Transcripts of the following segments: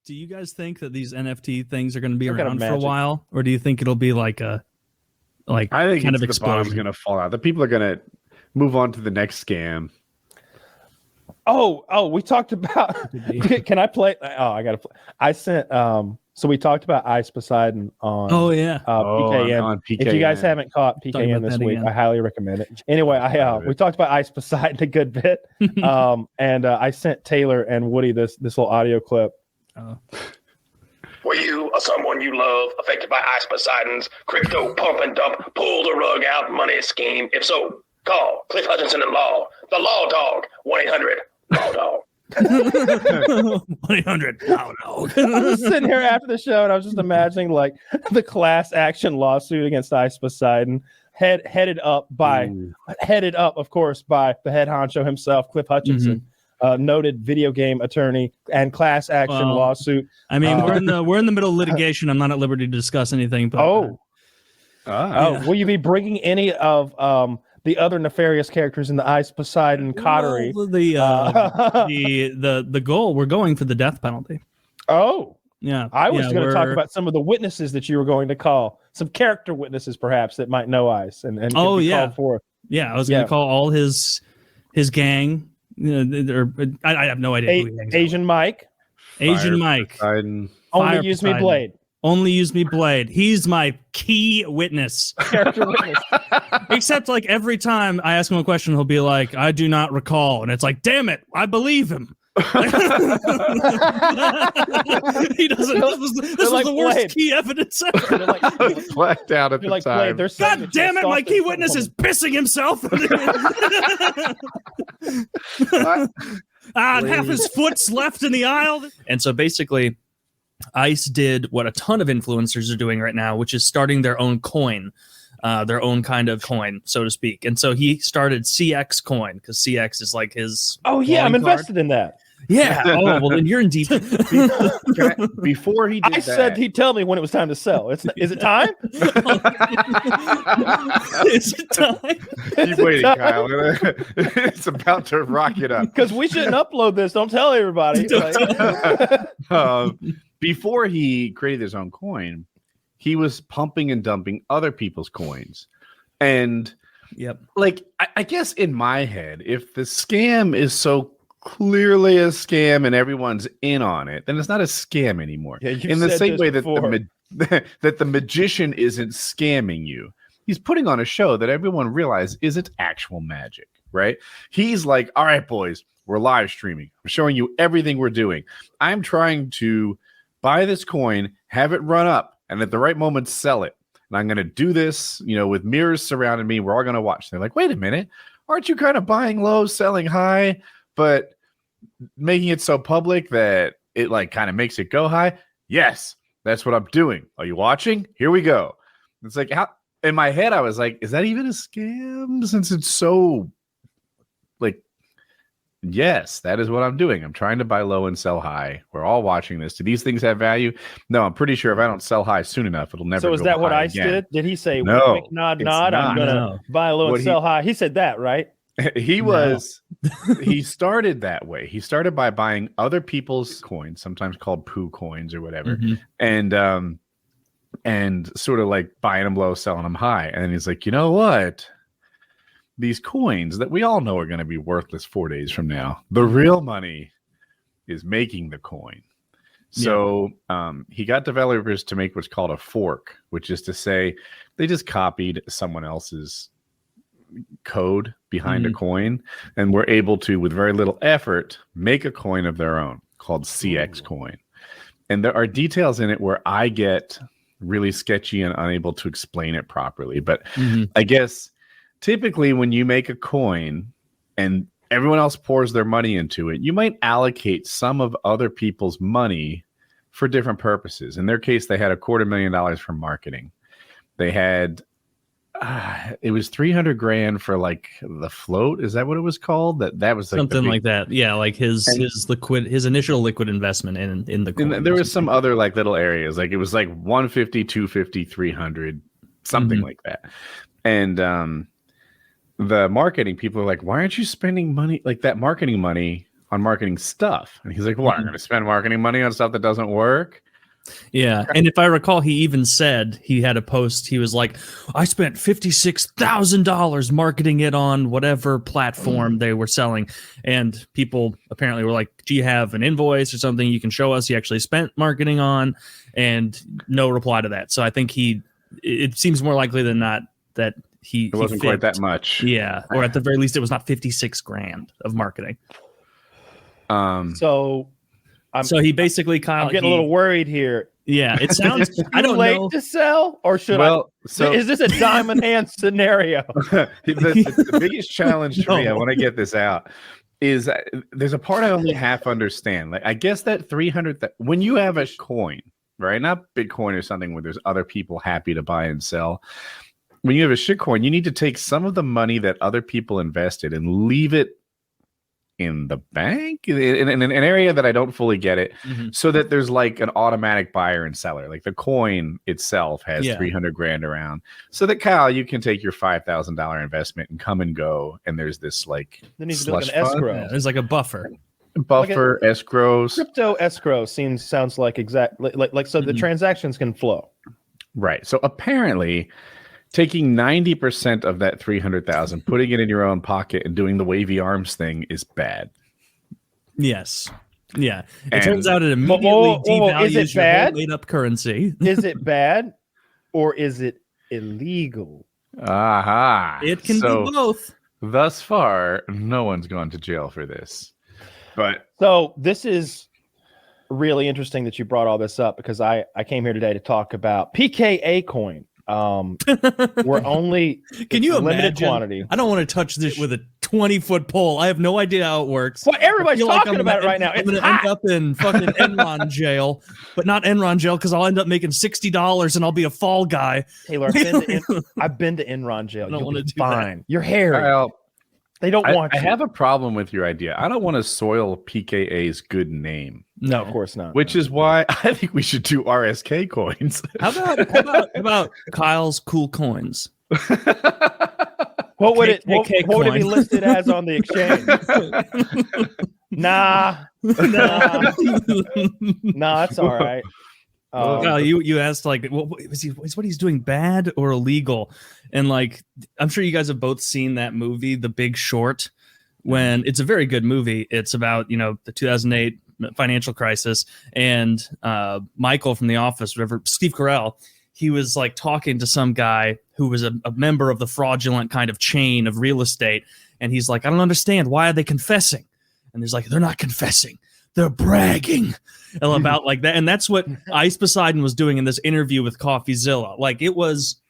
Do you guys think that these NFT things are going to be around for a while, or do you think it'll be like a I think kind of the bottom's going to fall out? The people are going to move on to the next scam. Oh, we talked about. Can I play? Oh, I got to play. I sent. So we talked about Ice Poseidon on. Oh yeah. PKN. On PKN. If you guys haven't caught PKN this week, I highly recommend it. Anyway, we talked about Ice Poseidon a good bit, and I sent Taylor and Woody this little audio clip. Were you or someone you love affected by Ice Poseidon's crypto pump and dump, pull the rug out money scheme? If so, call Cliff Hutchinson and Law, the Law Dog, 1-800-LAW-DOG. 1-800-LAW-DOG. I was sitting here after the show, and I was just imagining like the class action lawsuit against Ice Poseidon, headed up, of course, by the head honcho himself, Cliff Hutchinson. Noted video game attorney and class action lawsuit. I mean, we're in the middle of litigation. I'm not at liberty to discuss anything. But will you be bringing any of the other nefarious characters in the Ice Poseidon coterie? Well, the goal, we're going for the death penalty. Oh, yeah. I was going to talk about some of the witnesses that you were going to call, some character witnesses perhaps that might know Ice and called for. Yeah, I was going to call all his gang. I have no idea. Asian Mike. Poseidon. Only use me blade. Only use me blade. He's my key witness. Character witness. Except like every time I ask him a question, he'll be like, "I do not recall," and it's like, "Damn it, I believe him." He doesn't. This was the worst Blade. Key evidence ever. Blacked out at the time. Blade, God damn it! My key witness is pissing himself. And half his foot's left in the aisle. And so basically, Ice did what a ton of influencers are doing right now, which is starting their own coin. Their own kind of coin, so to speak. And so he started CX coin because CX is like his. Oh yeah, I'm invested in that. Yeah. Oh well, then you're in deep. Before he did said he'd tell me when it was time to sell. Is it time? Is it time? Keep waiting, Kyle. It's about to rock it up. Because we shouldn't upload this. Don't tell everybody. Before he created his own coin, he was pumping and dumping other people's coins. And I guess in my head, if the scam is so clearly a scam and everyone's in on it, then it's not a scam anymore. Yeah, in the same way that the magician isn't scamming you. He's putting on a show that everyone realizes isn't actual magic, right? He's like, all right, boys, we're live streaming. I'm showing you everything we're doing. I'm trying to buy this coin, have it run up, and at the right moment, sell it. And I'm going to do this, with mirrors surrounding me. We're all going to watch. They're like, wait a minute. Aren't you kind of buying low, selling high, but making it so public that it like kind of makes it go high? Yes, that's what I'm doing. Are you watching? Here we go. It's like, how in my head, I was like, is that even a scam? Since it's so like, yes, that is what I'm doing. I'm trying to buy low and sell high. We're all watching this. Do these things have value? No, I'm pretty sure if I don't sell high soon enough, it'll never go high. So is that what Ice did? Did he say, no, wink, nod, I'm going to buy low and sell high? He said that, right? He started that way. He started by buying other people's coins, sometimes called poo coins or whatever, and sort of like buying them low, selling them high. And then he's like, you know what? These coins that we all know are going to be worthless 4 days from now. The real money is making the coin. So he got developers to make what's called a fork, which is to say they just copied someone else's code behind a coin and were able to, with very little effort, make a coin of their own called CX coin. And there are details in it where I get really sketchy and unable to explain it properly. But I guess typically when you make a coin and everyone else pours their money into it, you might allocate some of other people's money for different purposes. In their case, they had $250,000 for marketing. They had it was $300,000 for like the float. Is that what it was called? That was like something like that. Yeah, like his initial liquid investment in the coin. And there was some other like little areas. Like it was like 150, 250, 300, something like that. And the marketing people are like, why aren't you spending money like that marketing money on marketing stuff. And he's like, what, I'm going to spend marketing money on stuff that doesn't work? Yeah. And if I recall, he even said he had a post. He was like, I spent $56,000 marketing it on whatever platform they were selling. And people apparently were like, do you have an invoice or something you can show us he actually spent marketing on? And no reply to that. So I think it seems more likely than not that it wasn't quite that much. Yeah. Or at the very least, it was not $56,000 of marketing. So he basically, Kyle, I'm getting a little worried here. Yeah, it sounds. I don't late know to sell, or should is this a diamond hand scenario? the biggest challenge for me, I want to get this out, is there's a part I only half understand. Like, I guess that 300, when you have a coin, right? Not Bitcoin or something where there's other people happy to buy and sell. When you have a shitcoin, you need to take some of the money that other people invested and leave it in the bank in an area that I don't fully get it, so that there's like an automatic buyer and seller. Like the coin itself has 300 grand around, so that Kyle, you can take your $5,000 investment and come and go. And there's this like there needs to be like an escrow. Yeah, there's like a buffer, escrows. Crypto escrow sounds like exactly like so the transactions can flow. Right. So apparently, taking 90% of that 300,000, putting it in your own pocket, and doing the wavy arms thing is bad. Yes. Yeah. It turns out it immediately devalues your whole made-up currency. Is it bad, or is it illegal? Aha. It can be both. Thus far, no one's gone to jail for this. But so this is really interesting that you brought all this up, because I came here today to talk about PKA coin. We're only can you limited imagine? Quantity. I don't want to touch this with a 20-foot pole. I have no idea how it works. Well, everybody's talking about it right now. I'm going to end up in fucking Enron jail, but not Enron jail, because I'll end up making $60 and I'll be a fall guy. Taylor, I've been to Enron jail. You'll be fine. That. You're hairy. They don't want you. I have a problem with your idea. I don't want to soil PKA's good name. No, of course not. Which is why I think we should do RSK coins. How about Kyle's cool coins? What would it be listed as on the exchange? Nah, it's all right. Kyle, you asked like, is what he's doing bad or illegal? And like, I'm sure you guys have both seen that movie, The Big Short. When it's a very good movie. It's about the 2008 financial crisis, and Michael from The Office, whatever, Steve Carell, he was like talking to some guy who was a member of the fraudulent kind of chain of real estate, and he's like, I don't understand, why are they confessing? And there's like, they're not confessing, they're bragging about like that. And that's what Ice Poseidon was doing in this interview with CoffeeZilla. Like it was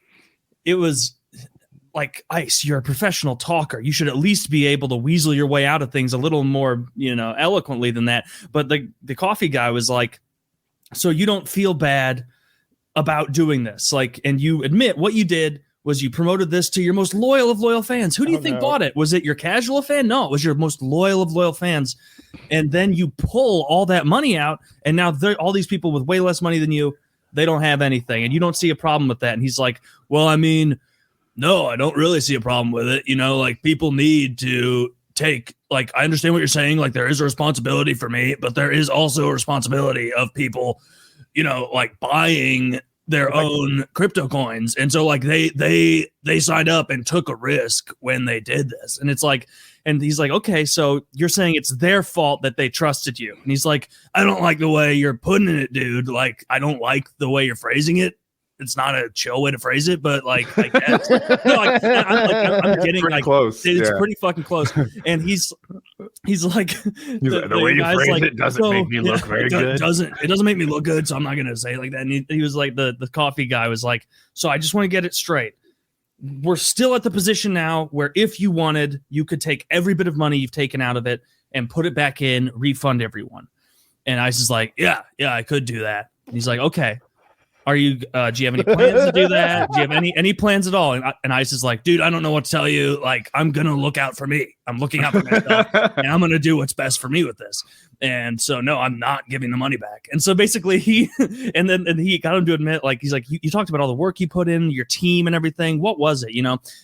like, Ice, you're a professional talker. You should at least be able to weasel your way out of things a little more, eloquently than that. But the coffee guy was like, so you don't feel bad about doing this? Like, and you admit what you did was you promoted this to your most loyal of loyal fans. Who do you think bought it? Was it your casual fan? No, it was your most loyal of loyal fans. And then you pull all that money out, and now all these people with way less money than you, they don't have anything, and you don't see a problem with that. And he's like, well, I mean, no, I don't really see a problem with it. Like people need to take, like, I understand what you're saying. Like there is a responsibility for me, but there is also a responsibility of people, like buying their own crypto coins. And so like they signed up and took a risk when they did this. And it's like, and he's like, okay, so you're saying it's their fault that they trusted you. And he's like, I don't like the way you're putting it, dude. Like, I don't like the way you're phrasing it. It's not a chill way to phrase it, but like, I guess. I'm getting pretty like close. It's pretty fucking close. And he's like, the way you phrase like, it doesn't make me look very good. It doesn't make me look good, so I'm not gonna say it like that. And he was like, the coffee guy was like, so I just want to get it straight. We're still at the position now where if you wanted, you could take every bit of money you've taken out of it and put it back in, refund everyone. And Ice is like, yeah, I could do that. And he's like, okay. Do you have any plans to do that? Do you have any plans at all? And Ice is like, dude, I don't know what to tell you. Like, I'm going to look out for me. I'm looking out for myself, and I'm going to do what's best for me with this. And so, no, I'm not giving the money back. And so basically he got him to admit, like, he's like, you talked about all the work you put in, your team and everything. What was it?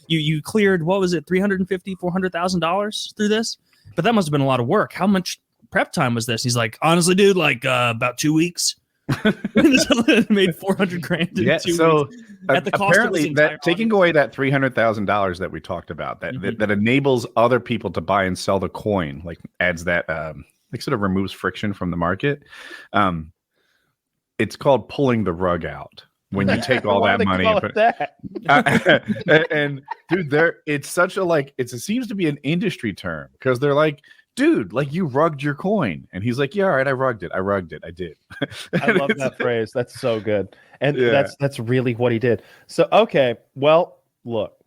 You cleared, what was it? $350,000, $400,000 through this, but that must've been a lot of work. How much prep time was this? He's like, honestly, dude, like about 2 weeks. Made 400 grand in 2 weeks. At the cost apparently of that taking away that $300,000 that we talked about, that enables other people to buy and sell the coin, like adds that like sort of removes friction from the market. It's called pulling the rug out. When you take all that money, and dude, it's such a like it seems to be an industry term because they're like, dude, like you rugged your coin, and he's like, yeah, all right, I rugged it, I did. I love that phrase. That's so good, and that's really what he did. So okay, well, look,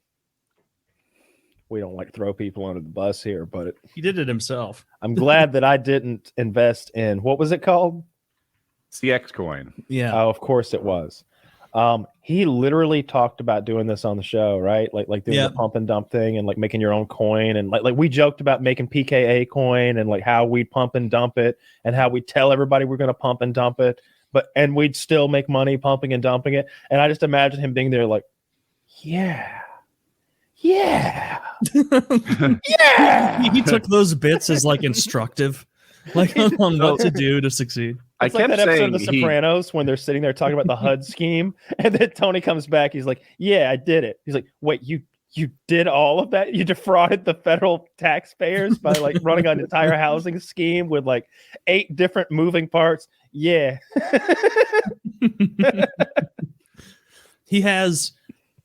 we don't like throw people under the bus here, but he did it himself. I'm glad that I didn't invest in what was it called? CX coin. Yeah. Oh, of course it was. He literally talked about doing this on the show, right? Like doing the pump and dump thing and like making your own coin. And like we joked about making PKA coin and like how we'd pump and dump it and how we'd tell everybody we're going to pump and dump it, and we'd still make money pumping and dumping it. And I just imagine him being there like, yeah. Yeah. He took those bits as like instructive, like on what to do to succeed. It's like that episode of The Sopranos when they're sitting there talking about the HUD scheme, and then Tony comes back. He's like, "Yeah, I did it." He's like, "Wait, you did all of that? You defrauded the federal taxpayers by like running an entire housing scheme with like 8 different moving parts?" Yeah. He has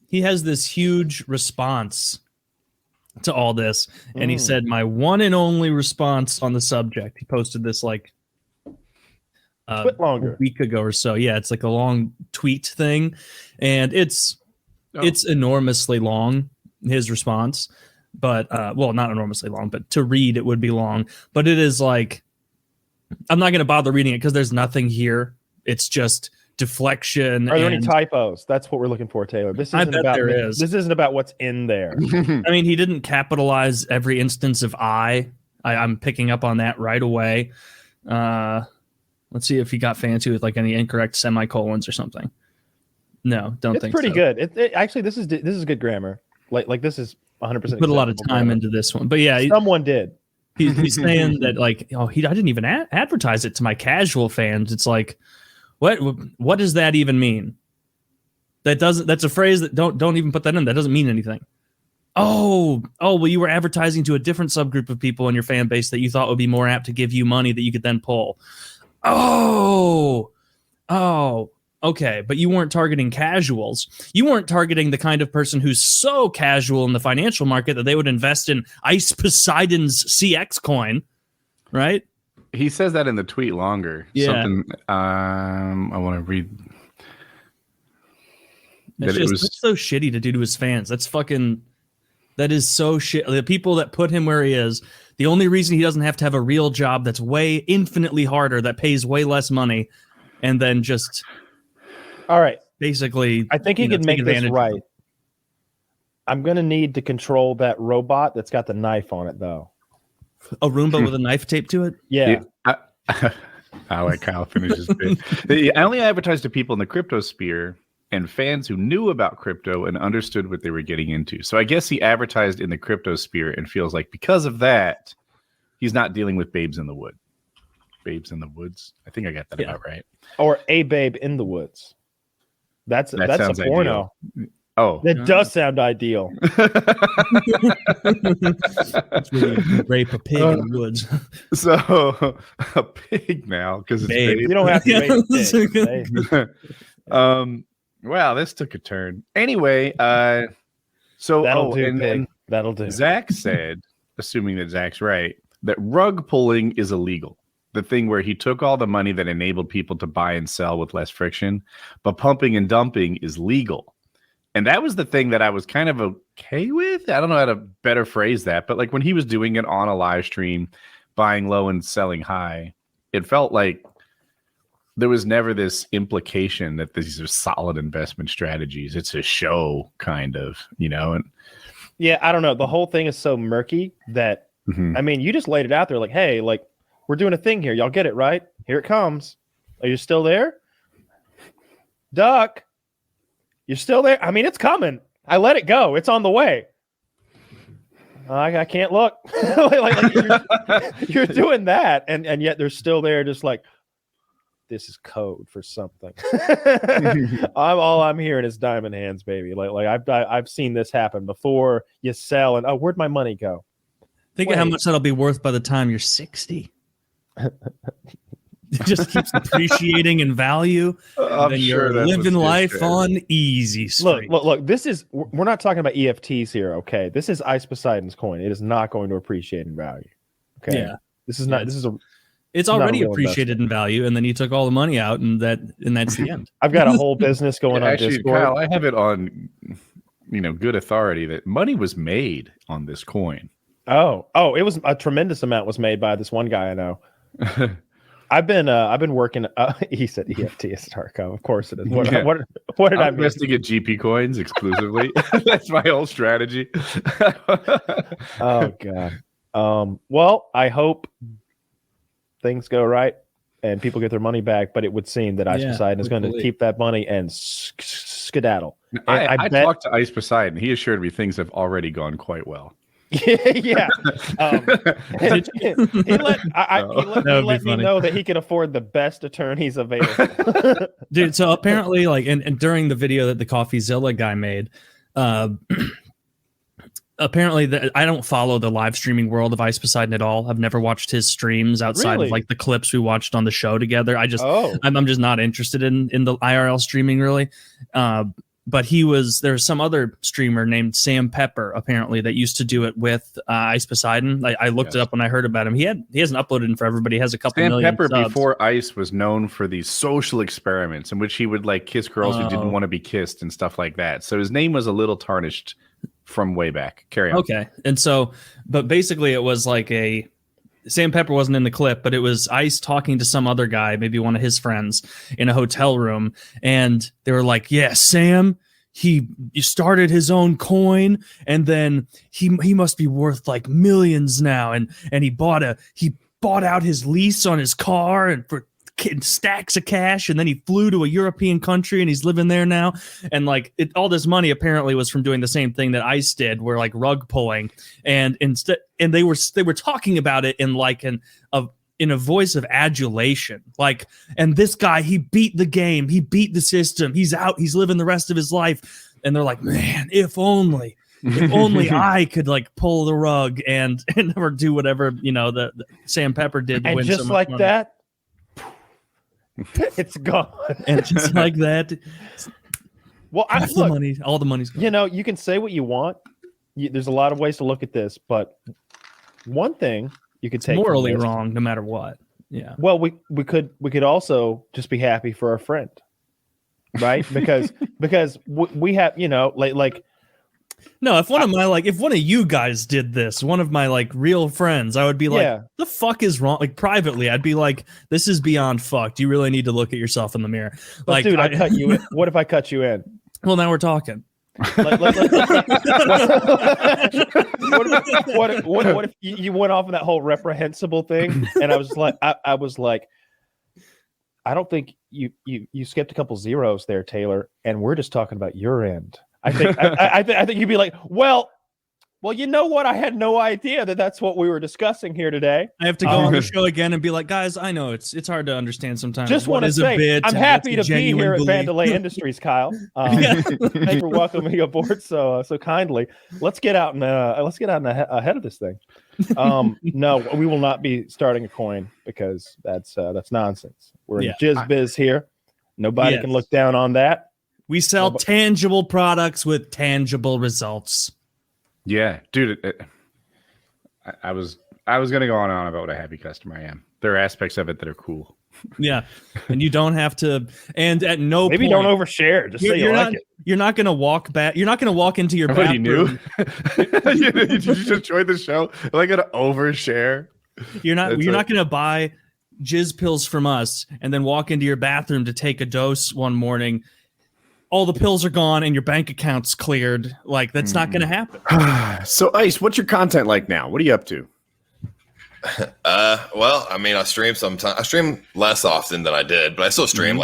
this huge response to all this, and he said, "My one and only response on the subject." He posted this like a week ago or so. Yeah, it's like a long tweet thing, and it's enormously long, his response, but well, not enormously long, but to read it would be long. But it is like, I'm not going to bother reading it because there's nothing here. It's just deflection. Are there any typos? That's what we're looking for, Taylor. This isn't about there is. This isn't about what's in there. I mean, he didn't capitalize every instance of I'm picking up on that right away. Let's see if he got fancy with like any incorrect semicolons or something. No, don't think so. It's pretty good. Actually, this is good grammar. Like this is 100%. Put a lot of time into this one, but yeah, someone did. He's saying that like, I didn't even advertise it to my casual fans. It's like, what does that even mean? That's a phrase that don't even put that in. That doesn't mean anything. Oh, well, you were advertising to a different subgroup of people in your fan base that you thought would be more apt to give you money that you could then pull. Oh, okay. But you weren't targeting casuals. You weren't targeting the kind of person who's so casual in the financial market that they would invest in Ice Poseidon's CX coin, right? He says that in the tweet longer. Yeah. Something, I want to read. That's so shitty to do to his fans. That is so shit. The people that put him where he is, the only reason he doesn't have to have a real job that's way infinitely harder, that pays way less money, and then just all right. Basically, I think he could make this right. I'm going to need to control that robot that's got the knife on it, though. A Roomba with a knife taped to it? Yeah. I'll let Kyle finish his bit. I only advertised to people in the crypto sphere and fans who knew about crypto and understood what they were getting into. So I guess he advertised in the crypto sphere and feels like because of that, he's not dealing with babes in the wood. Babes in the woods. I think I got that about right. Or a babe in the woods. That's a porno. Ideal. Oh, that does sound ideal. That's really rape a pig in the woods. So a pig now because it's babe. You don't have to rape a pig. Wow, this took a turn. Anyway, so that'll do. Zach said, assuming that Zach's right, that rug pulling is illegal. The thing where he took all the money that enabled people to buy and sell with less friction, but pumping and dumping is legal. And that was the thing that I was kind of okay with. I don't know how to better phrase that, but like when he was doing it on a live stream, buying low and selling high, it felt like there was never this implication that these are solid investment strategies. It's a show kind of, and yeah, I don't know. The whole thing is so murky that, I mean, you just laid it out there like, hey, like we're doing a thing here. Y'all get it, right? Here it comes. Are you still there? Duck. You're still there? I mean, it's coming. I let it go. It's on the way. I can't look. You're doing that, and yet they're still there, just like, this is code for something. All I'm hearing is diamond hands, baby. I've seen this happen before. You sell, and where'd my money go? Think of how much that'll be worth by the time you're 60. It just keeps appreciating in value. I'm and sure you're living life on easy street. Look. We're not talking about EFTs here. Okay, this is Ice Poseidon's coin. It is not going to appreciate in value. Okay, yeah, this is not. This is a. It's already appreciated in value, and then you took all the money out, and that's the end. I've got a whole business going on Actually, Discord. Kyle, I have it on, good authority that money was made on this coin. Oh, it was a tremendous amount was made by this one guy I know. I've been working. He said EFT is Starco. Of course it is. What did I miss? To get GP coins exclusively. That's my whole strategy. Oh God. Well, I hope things go right and people get their money back. But it would seem that Ice Poseidon is going to keep that money and skedaddle. I talked to Ice Poseidon. He assured me things have already gone quite well. Yeah. He let me know that he can afford the best attorneys available. Dude, so apparently, and during the video that the CoffeeZilla guy made, apparently I don't follow the live streaming world of Ice Poseidon at all. I've never watched his streams outside of the clips we watched on the show together. I'm just not interested in the IRL streaming really. But there's some other streamer named Sam Pepper apparently that used to do it with Ice Poseidon. I looked it up when I heard about him. He hasn't uploaded in forever, but he has a couple million Sam Pepper subs. Before Ice was known for these social experiments in which he would kiss girls who didn't want to be kissed and stuff like that. So his name was a little tarnished from way back. Carry on. Okay. And so, but basically it was Sam Pepper wasn't in the clip, but it was Ice talking to some other guy, maybe one of his friends, in a hotel room. And they were like, yeah, Sam, he started his own coin, and then he must be worth millions now. And he bought out his lease on his car and for stacks of cash, and then he flew to a European country and he's living there now. And all this money apparently was from doing the same thing that Ice did, where rug pulling. And they were talking about it in a voice of adulation, and this guy, he beat the game, he beat the system, he's out, he's living the rest of his life. And they're like, man, if only I could pull the rug and never do whatever the Sam Pepper did to and win just so much like money. that. It's gone. And just like that. Well, all the money's gone. You can say what you want. There's a lot of ways to look at this, but one thing you could take morally wrong no matter what. Yeah. Well, we could also just be happy for our friend, right? Because we have no, if one of you guys did this, one of my real friends, I would be like, the fuck is wrong? Privately, I'd be like, this is beyond fucked. You really need to look at yourself in the mirror. But dude, I cut you in. What if I cut you in? Well, now we're talking. What if you went off on that whole reprehensible thing, and I was like, I don't think you skipped a couple zeros there, Taylor, and we're just talking about your end. I think you'd be like, well, you know what? I had no idea that's what we were discussing here today. I have to go on the show again and be like, guys, I know it's hard to understand sometimes. Just want to say, I'm happy to be here at Vandalay Industries, Kyle. Thank you for welcoming me aboard so kindly. Let's get out and ahead of this thing. No, we will not be starting a coin because that's nonsense. We're in jizz biz here. Nobody can look down on that. We sell tangible products with tangible results. Yeah, dude. I was going to go on and on about what a happy customer I am. There are aspects of it that are cool. Yeah, and you don't have to. And at no maybe point, don't overshare. Just say you like it. You're not going to walk back. You're not going to walk into your bathroom. Did you just enjoy the show? Am I going to overshare? You're not going to buy jizz pills from us and then walk into your bathroom to take a dose one morning. All the pills are gone and your bank account's cleared. That's not going to happen. So, Ice, what's your content like now? What are you up to? Well, I stream sometimes. I stream less often than I did, but I still stream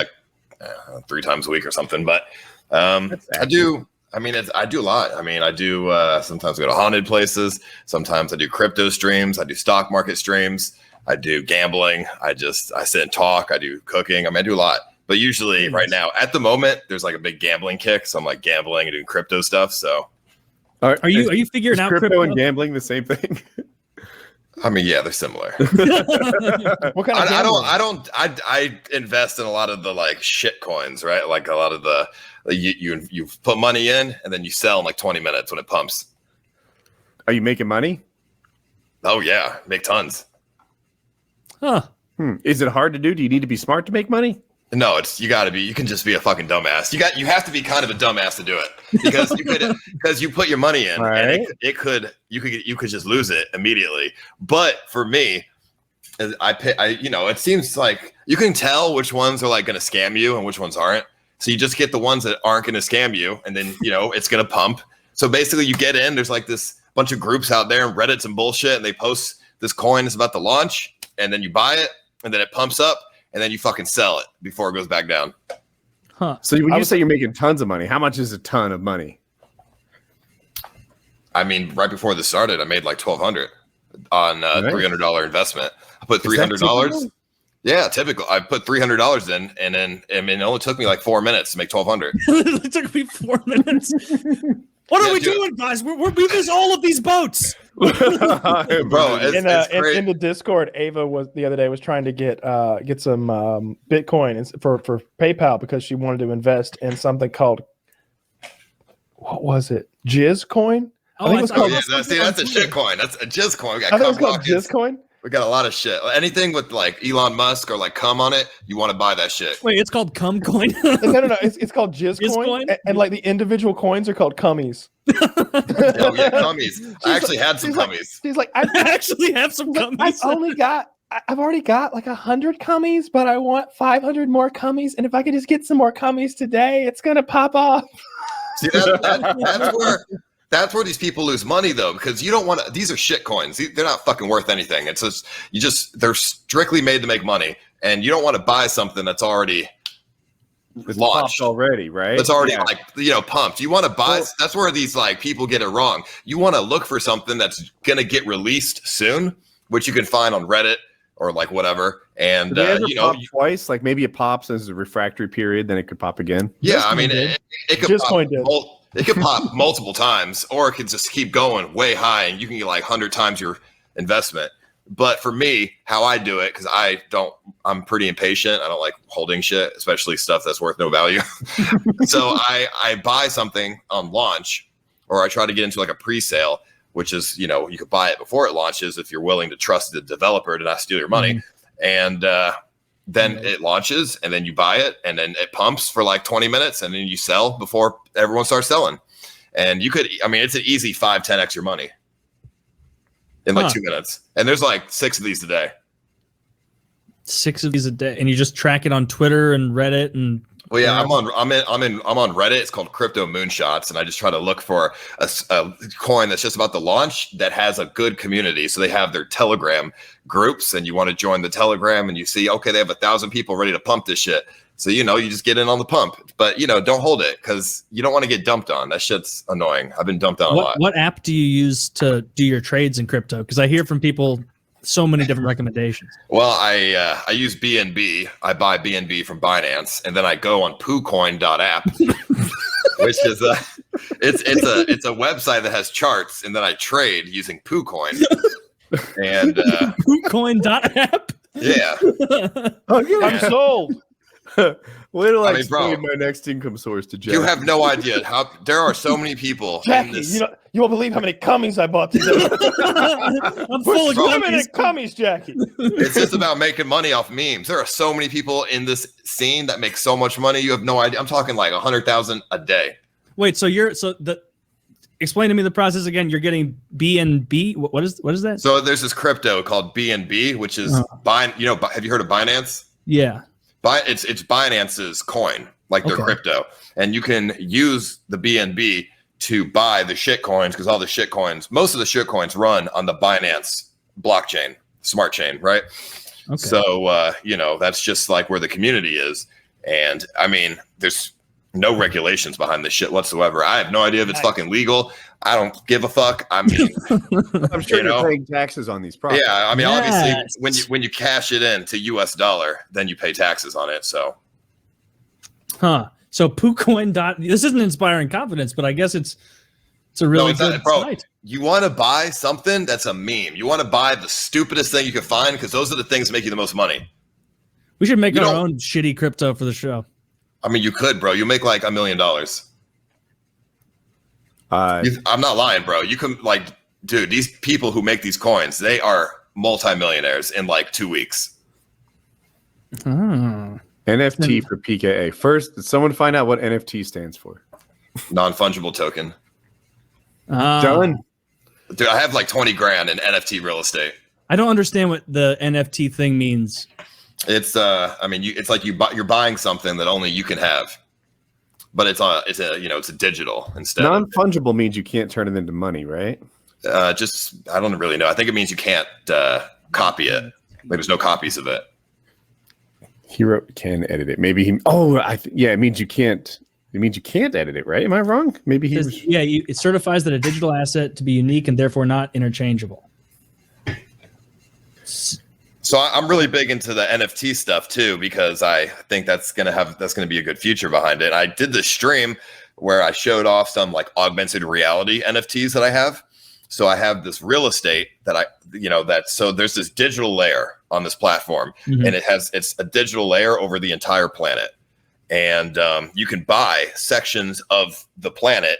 3 times a week or something. But I do I mean, I do a lot. I mean, I do sometimes I go to haunted places. Sometimes I do crypto streams. I do stock market streams. I do gambling. I sit and talk. I do cooking. I mean, I do a lot. But usually right now, at the moment, there's like a big gambling kick. So I'm like gambling and doing crypto stuff. So are you figuring out crypto and gambling the same thing? I mean, yeah, they're similar. What kind of I invest in a lot of the like shit coins, right? Like a lot of the you put money in and then you sell in like 20 minutes when it pumps. Are you making money? Oh yeah, make tons. Huh. Is it hard to do? Do you need to be smart to make money? No, you can just be a fucking dumbass. You have to be kind of a dumbass to do it because you put your money in and you could just lose it immediately. But for me, it seems like you can tell which ones are like going to scam you and which ones aren't. So you just get the ones that aren't going to scam you, and then it's going to pump. So basically, you get in. There's like this bunch of groups out there and Reddit's and bullshit, and they post this coin is about to launch, and then you buy it, and then it pumps up. And then you fucking sell it before it goes back down. Huh. So when you say you're making tons of money, how much is a ton of money? I mean, right before this started, I made like $1,200 on $300 investment. I put $300. Yeah, typical. I put $300 in, and then it only took me like 4 minutes to make $1,200. It took me 4 minutes. What are we doing, guys? We miss all of these boats. Bro, it's in the Discord, Ava was the other day was trying to get some Bitcoin for PayPal because she wanted to invest in something called, what was it? Jizz coin? I think it was called. That's a shit coin. That's a jizz coin. I think it was called Jizz coin. We got a lot of shit. Anything with like Elon Musk or like cum on it, you want to buy that shit. Wait, it's called cum coin? No. It's called Jizz coin. And like the individual coins are called cummies. Oh yeah, cummies. I actually had some cummies. She's like, I actually have some cummies. I've already got like 100 cummies, but I want 500 more cummies. And if I could just get some more cummies today, it's gonna pop off. See, that's where these people lose money though, because you don't want to. These are shit coins. They're not fucking worth anything. It's just they're strictly made to make money, and you don't want to buy something that's already launched already, right? That's already pumped. You want to buy. That's where these like people get it wrong. You want to look for something that's gonna get released soon, which you can find on Reddit or like whatever. And pop twice, like maybe it pops as a refractory period, then it could pop again. Yeah, I mean it could pop. It could pop multiple times, or it could just keep going way high, and you can get like 100 times your investment. But for me, how I do it, because I'm pretty impatient. I don't like holding shit, especially stuff that's worth no value. So I buy something on launch, or I try to get into like a pre-sale, which is, you could buy it before it launches if you're willing to trust the developer to not steal your money. And then it launches, and then you buy it, and then it pumps for like 20 minutes, and then you sell before everyone starts selling. And it's an easy 5-10x your money in like 2 minutes. And there's like 6 of these a day. 6 of these a day, and you just track it on Twitter and Reddit and. Well, yeah, I'm on Reddit. It's called Crypto Moonshots, and I just try to look for a coin that's just about to launch that has a good community. So they have their Telegram groups, and you want to join the Telegram, and you see, okay, they have 1,000 people ready to pump this shit. So you just get in on the pump, but don't hold it because you don't want to get dumped on. That shit's annoying. I've been dumped on a lot. What app do you use to do your trades in crypto? Because I hear from people so many different recommendations. Well, I use BNB. I buy BNB from Binance, and then I go on PooCoin.app, which is it's a website that has charts, and then I trade using PooCoin. And PooCoin.app. Yeah. I'm sold. Wait till I explain my next income source to Jack. You have no idea how there are so many people. Jackie, you won't believe how many cummies I bought today. I'm full of cummies, Jackie. It's just about making money off memes. There are so many people in this scene that make so much money. You have no idea. I'm talking like 100,000 a day. Wait, explain to me the process again. You're getting BNB. What is that? So there's this crypto called BNB, which is have you heard of Binance? Yeah. It's Binance's coin, like their crypto, and you can use the BNB to buy the shit coins because most of the shit coins run on the Binance blockchain, smart chain, right? Okay. So that's just like where the community is, and I mean, there's no regulations behind this shit whatsoever. I have no idea if it's fucking legal. I don't give a fuck. I mean, I'm sure you're paying taxes on these properties. Yeah, I mean, obviously, when you cash it in to US dollar, then you pay taxes on it. So, So PooCoin. This isn't inspiring confidence, but I guess it's a really good site. You want to buy something that's a meme. You want to buy the stupidest thing you can find because those are the things that make you the most money. We should make our own shitty crypto for the show. I mean, you could, bro. You make like $1 million. I'm not lying, bro. You can dude, these people who make these coins, they are multimillionaires in like 2 weeks. NFT for PKA. First, did someone find out what NFT stands for? Non-fungible token. Done. Dude, I have like 20 grand in NFT real estate. I don't understand what the NFT thing means. It's I mean, it's like you're buying something that only you can have, but it's a digital instead. Non-fungible means you can't turn it into money, right? I don't really know. I think it means you can't copy it. Like there's no copies of it. Hero can edit it. Maybe he. Oh, it means you can't. It means you can't edit it, right? Am I wrong? Maybe he. It certifies that a digital asset to be unique and therefore not interchangeable. So I'm really big into the NFT stuff too, because I think that's gonna be a good future behind it. I did this stream where I showed off some like augmented reality NFTs that I have. So I have this real estate so there's this digital layer on this platform, and it's a digital layer over the entire planet, and you can buy sections of the planet.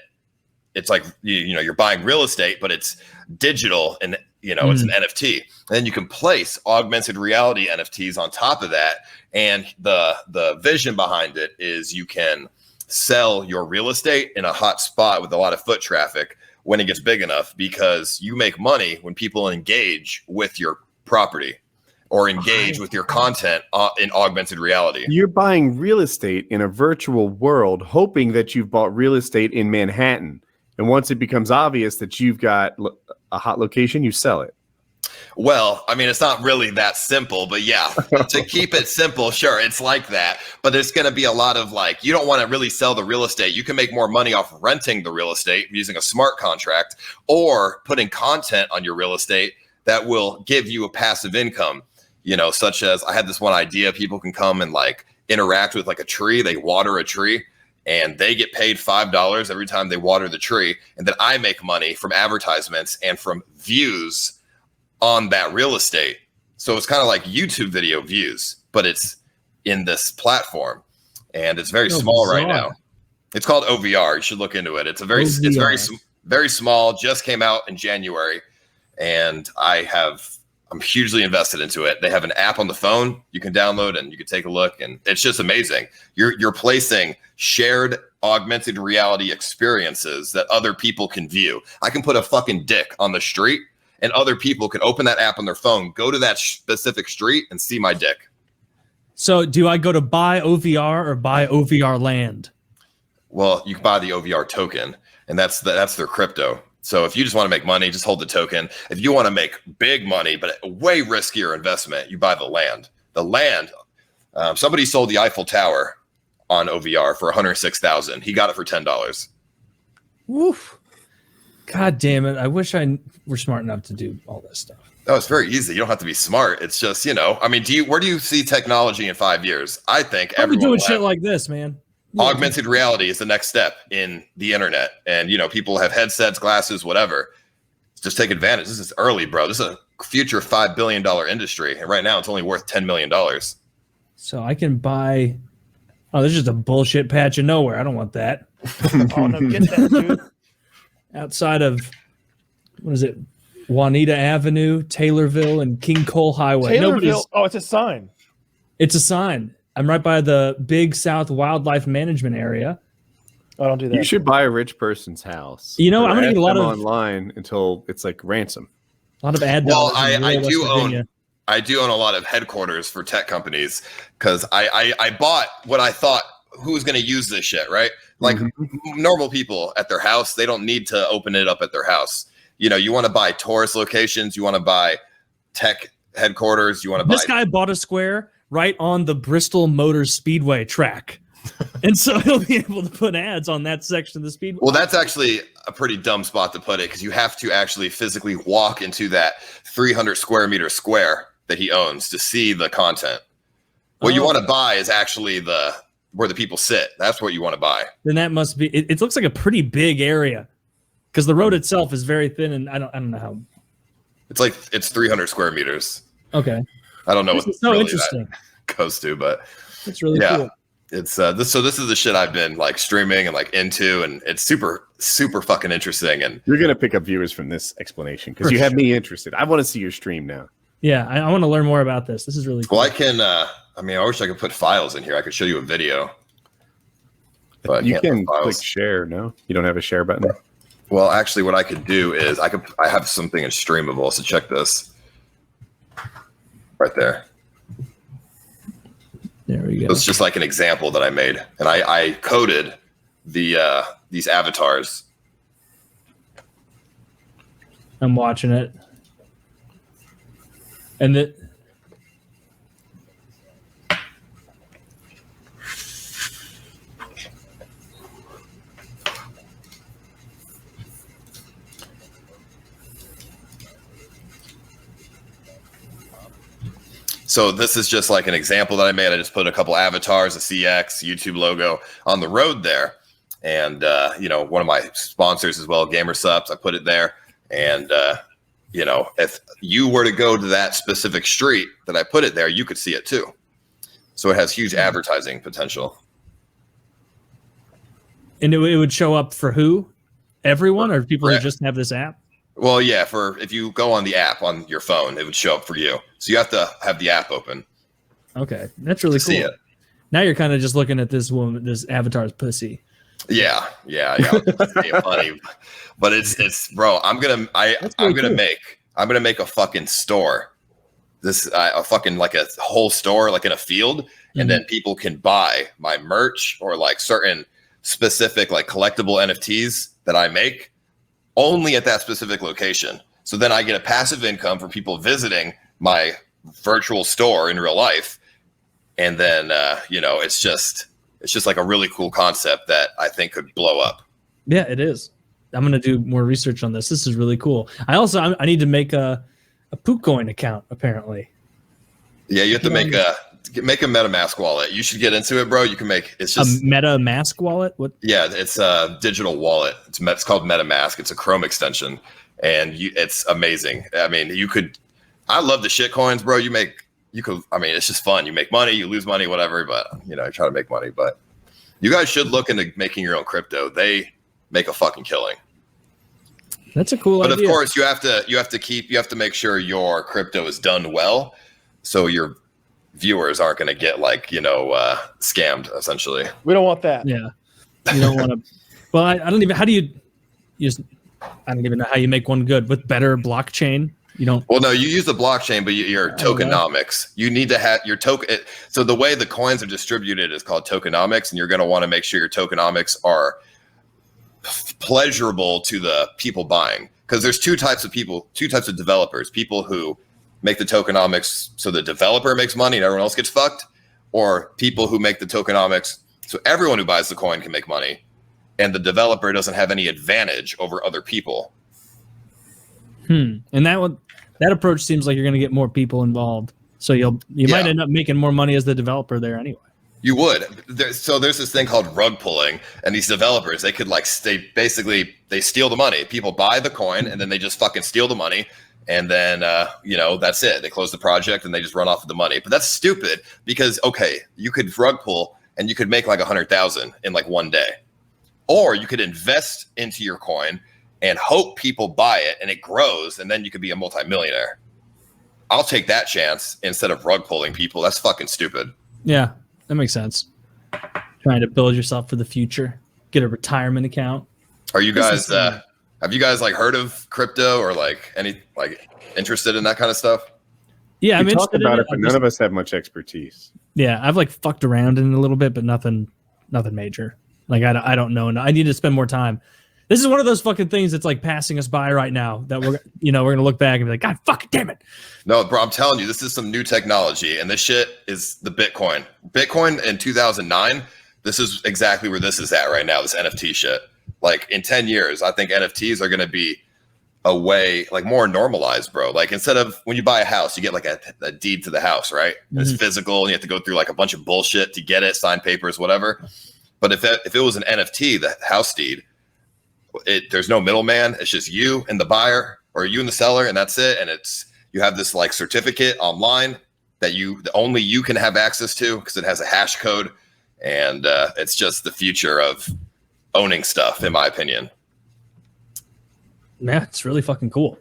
It's like you're buying real estate, but it's digital and it's an NFT. And then you can place augmented reality NFTs on top of that. And the vision behind it is you can sell your real estate in a hot spot with a lot of foot traffic when it gets big enough, because you make money when people engage with your property or engage with your content in augmented reality. You're buying real estate in a virtual world, hoping that you've bought real estate in Manhattan. And once it becomes obvious that you've got a hot location, you sell it. Well, I mean, it's not really that simple, but yeah, to keep it simple, sure, it's like that. But there's going to be a lot of you don't want to really sell the real estate. You can make more money off renting the real estate using a smart contract or putting content on your real estate that will give you a passive income, such as I had this one idea. People can come and interact with a tree. They water a tree and they get paid $5 every time they water the tree. And then I make money from advertisements and from views on that real estate. So it's kind of like YouTube video views, but it's in this platform, and it's very small right now. It's called OVR. You should look into it. It's very small, just came out in January, and I'm hugely invested into it. They have an app on the phone you can download and you can take a look, and it's just amazing. You're placing shared augmented reality experiences that other people can view. I can put a fucking dick on the street, and other people can open that app on their phone, go to that specific street, and see my dick. So do I go to buy OVR or buy OVR land? Well, you can buy the OVR token, and that's their crypto. So if you just want to make money, just hold the token. If you want to make big money, but a way riskier investment, you buy the land. The land, somebody sold the Eiffel Tower on OVR for $106,000. He got it for $10. Woof. God damn it. I wish I were smart enough to do all this stuff. Oh, it's very easy. You don't have to be smart. It's just, I mean, where do you see technology in 5 years? I think everyone doing shit like this, man. Augmented reality is the next step in the internet. And, people have headsets, glasses, whatever. Just take advantage. This is early, bro. This is a future $5 billion industry. And right now it's only worth $10 million. So I can buy. Oh, there's just a bullshit patch of nowhere. I don't want that. Oh, no, get that, dude. Outside of, what is it? Juanita Avenue, Taylorville, and King Cole Highway. It's a sign. It's a sign. I'm right by the Big South Wildlife Management Area. Oh, don't do that. You should buy a rich person's house. I'm going to get a lot of online until it's like ransom. A lot of ad dollars. Well, I do own a lot of headquarters for tech companies because I bought what I thought, who's going to use this shit, right? Like normal people at their house, they don't need to open it up at their house. You want to buy tourist locations, you want to buy tech headquarters, you want to buy. This guy bought a square right on the Bristol Motor Speedway track. And so he'll be able to put ads on that section of the speedway. Well, that's actually a pretty dumb spot to put it because you have to actually physically walk into that 300 square meter square that he owns to see the content. What you want to buy is actually where the people sit. That's what you want to buy. Then that must be. It looks like a pretty big area because the road itself is very thin, and I don't know how. It's 300 square meters. Okay. I don't know This what is so really interesting. that goes to, but it's really cool. It's this. So this is the shit I've been like streaming and like into, and it's super, super fucking interesting. And you're gonna pick up viewers from this explanation because you have me interested. I want to see your stream now. Yeah, I want to learn more about this. This is really cool. Well, I can. I wish I could put files in here. I could show you a video. But you can click share. No, you don't have a share button. Well, actually, what I could do is I have something in Streamable. So check this. Right there. There we go. It's just like an example that I made, and I coded these avatars. I'm watching it, and that. So this is just like an example that I made. I just put a couple avatars, a CX, YouTube logo on the road there. And, one of my sponsors as well, Gamer Subs, I put it there. And, if you were to go to that specific street that I put it there, you could see it too. So it has huge advertising potential. And it would show up for who? Everyone or people who just have this app? Well, yeah, if you go on the app on your phone, it would show up for you. So you have to have the app open. Okay, that's really cool. See it. Now you're kind of just looking at this this avatar's pussy. Yeah. It's funny, but it's bro. I'm gonna make a fucking store. A fucking like a whole store like in a field, and then people can buy my merch or like certain specific like collectible NFTs that I make. Only at that specific location. So then I get a passive income from people visiting my virtual store in real life. And then, it's just like a really cool concept that I think could blow up. Yeah, it is. I'm going to do more research on this. This is really cool. I need to make a PookCoin account, apparently. Yeah, you have to make a MetaMask wallet. You should get into it, bro. You can make it's just a MetaMask wallet. What? Yeah, it's a digital wallet. It's called MetaMask. It's a Chrome extension, and it's amazing. I mean, I love the shit coins, bro. It's just fun. You make money, you lose money, whatever. But I try to make money. But you guys should look into making your own crypto. They make a fucking killing. That's a cool idea. But of course, you have to make sure your crypto is done well, so your viewers aren't going to get scammed. Essentially, we don't want that. Yeah, you don't want to. Well, I don't even. How do you use? I don't even know how you make one good with better blockchain. You don't. Well, no, you use the blockchain, but your tokenomics. You need to have your token. So the way the coins are distributed is called tokenomics, and you're going to want to make sure your tokenomics are pleasurable to the people buying. Because there's two types of developers: people who make the tokenomics so the developer makes money and everyone else gets fucked, or people who make the tokenomics so everyone who buys the coin can make money and the developer doesn't have any advantage over other people. And that approach seems like you're going to get more people involved. So you might end up making more money as the developer there anyway. You would. So there's this thing called rug pulling, and these developers, they could they steal the money. People buy the coin and then they just fucking steal the money. And then, that's it. They close the project and they just run off with the money. But that's stupid because, okay, you could rug pull and you could make like 100,000 in like one day. Or you could invest into your coin and hope people buy it and it grows and then you could be a multimillionaire. I'll take that chance instead of rug pulling people. That's fucking stupid. Yeah, that makes sense. Trying to build yourself for the future. Get a retirement account. Are you guys... have you guys heard of crypto or interested in that kind of stuff? Yeah, we talked about it, but none of us have much expertise. Yeah, I've fucked around in it a little bit, but nothing major. I don't know. I need to spend more time. This is one of those fucking things that's passing us by right now that we're going to look back and be like, God fucking damn it. No, bro, I'm telling you, this is some new technology, and this shit is the Bitcoin. Bitcoin in 2009, This is exactly where this is at right now, this NFT shit. Like in 10 years, I think NFTs are going to be a way like more normalized, bro. Like instead of when you buy a house, you get like a deed to the house, right? Mm-hmm. It's physical and you have to go through like a bunch of bullshit to get it, sign papers, whatever. But if it was an NFT, the house deed, there's no middleman. It's just you and the buyer or you and the seller, and that's it. And you have this like certificate online that only you can have access to because it has a hash code. And it's just the future of owning stuff, in my opinion. Yeah, it's really fucking cool.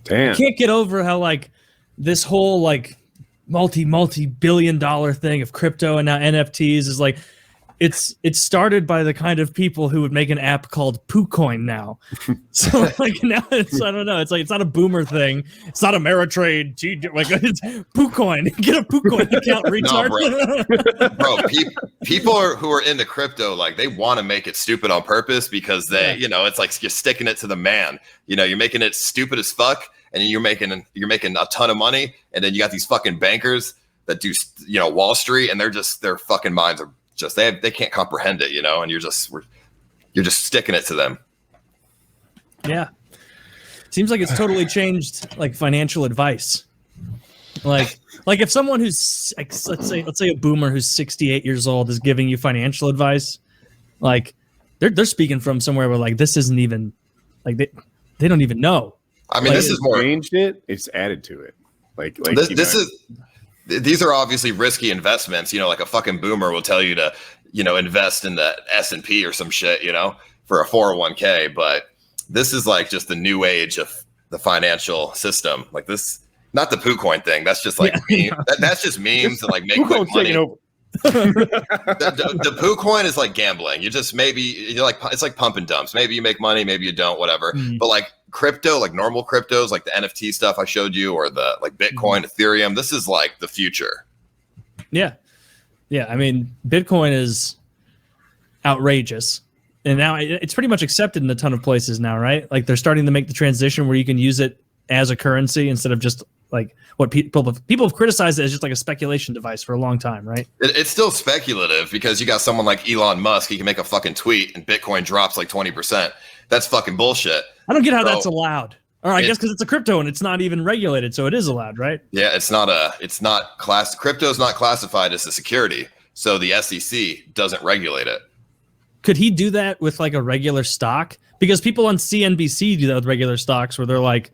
Damn. I can't get over how like this whole like multi-billion-dollar thing of crypto and now NFTs is like it's started by the kind of people who would make an app called PooCoin now. So like now it's I don't know, it's like it's not a boomer thing. It's not Ameritrade. Like it's PooCoin. Get a PooCoin account, retard. No, bro, people who are into crypto, like they want to make it stupid on purpose because they, it's like you're sticking it to the man. You're making it stupid as fuck, and you're making a ton of money, and then you got these fucking bankers that do Wall Street, and their fucking minds are just they can't comprehend it, and you're just sticking it to them. Yeah, seems like it's totally changed like financial advice. Like if someone who's like, let's say a boomer who's 68 years old is giving you financial advice, like they're speaking from somewhere where like this isn't even like they don't even know. I mean, like, this is more changed it. It's added to it. Like these are obviously risky investments. Like a fucking boomer will tell you to, invest in the S&P or some shit, for a 401k. But this is like just the new age of the financial system. Like this, not the PooCoin thing. That's just like that's just memes and like make quick money. The PooCoin is like gambling. It's like pump and dumps. Maybe you make money, maybe you don't, whatever. Mm-hmm. But like crypto, like normal cryptos, like the NFT stuff I showed you, or the like Bitcoin, Ethereum, this is like the future. Yeah. I mean, Bitcoin is outrageous, and now it's pretty much accepted in a ton of places now, right? Like they're starting to make the transition where you can use it as a currency instead of just like what people have criticized it as just like a speculation device for a long time, right? It's still speculative because you got someone like Elon Musk. He can make a fucking tweet and Bitcoin drops like 20%. That's fucking bullshit. I don't get how that's allowed. Or I guess because it's a crypto and it's not even regulated, so it is allowed, right? Yeah, crypto's not classified as a security, so the SEC doesn't regulate it. Could he do that with like a regular stock? Because people on CNBC do that with regular stocks where they're like,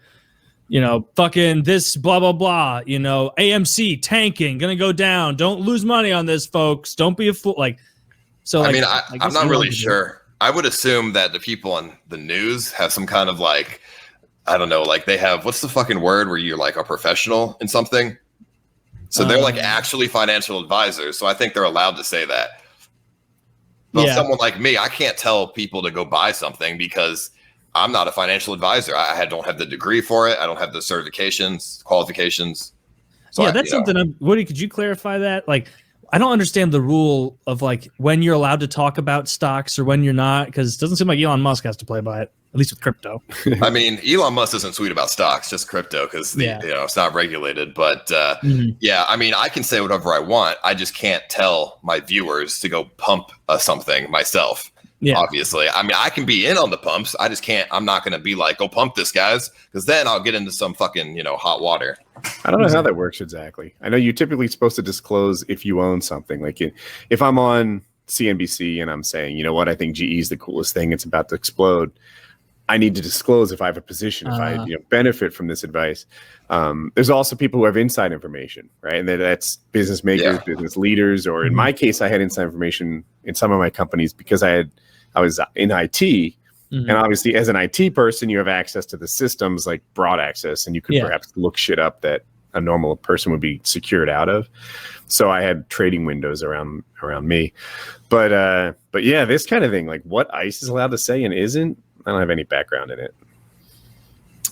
fucking this blah, blah, blah, AMC tanking, gonna go down. Don't lose money on this, folks. Don't be a fool. Like, so I mean, I'm not really sure. I would assume that the people on the news have some kind of like, I don't know, like they have, what's the fucking word where you're like a professional in something? So they're like actually financial advisors. So I think they're allowed to say that. But someone like me, I can't tell people to go buy something because I'm not a financial advisor. I don't have the degree for it. I don't have the certifications, qualifications. So that's something. Woody, could you clarify that? Like, I don't understand the rule of like when you're allowed to talk about stocks or when you're not, because it doesn't seem like Elon Musk has to play by it, at least with crypto. I mean, Elon Musk doesn't tweet about stocks, just crypto, because it's not regulated. But I mean, I can say whatever I want. I just can't tell my viewers to go pump something myself. Yeah. Obviously, I mean, I can be in on the pumps. I just can't. I'm not going to be like, go pump this, guys, because then I'll get into some fucking, hot water. I don't know how that works exactly. I know you're typically supposed to disclose if you own something. Like if I'm on CNBC and I'm saying, I think GE is the coolest thing. It's about to explode. I need to disclose if I have a position, if I benefit from this advice. There's also people who have inside information, right? And that's business makers, business leaders, or in my case, I had inside information in some of my companies because I was in IT. And obviously, as an IT person, you have access to the systems, like broad access, and you could perhaps look shit up that a normal person would be secured out of. So I had trading windows around me. But yeah, this kind of thing, like what ICE is allowed to say and isn't, I don't have any background in it.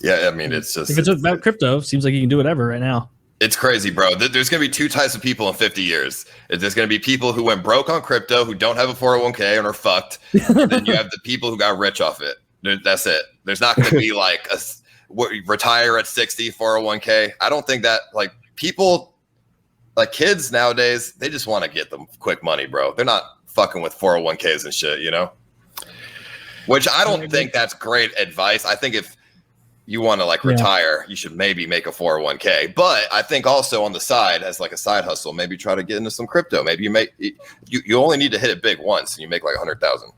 Yeah, I mean, it's just... If it's about crypto, seems like you can do whatever right now. It's crazy, bro. There's going to be two types of people in 50 years. There's going to be people who went broke on crypto, who don't have a 401k and are fucked. And then you have the people who got rich off it. That's it. There's not going to be like retire at 60, 401k. I don't think that, like, people, like kids nowadays, they just want to get them quick money, bro. They're not fucking with 401ks and shit, you know? Which I don't think that's great advice. I think if you want to like retire, you should maybe make a 401k. But I think also on the side, as like a side hustle, maybe try to get into some crypto. Maybe you only need to hit it big once and you make like 100,000.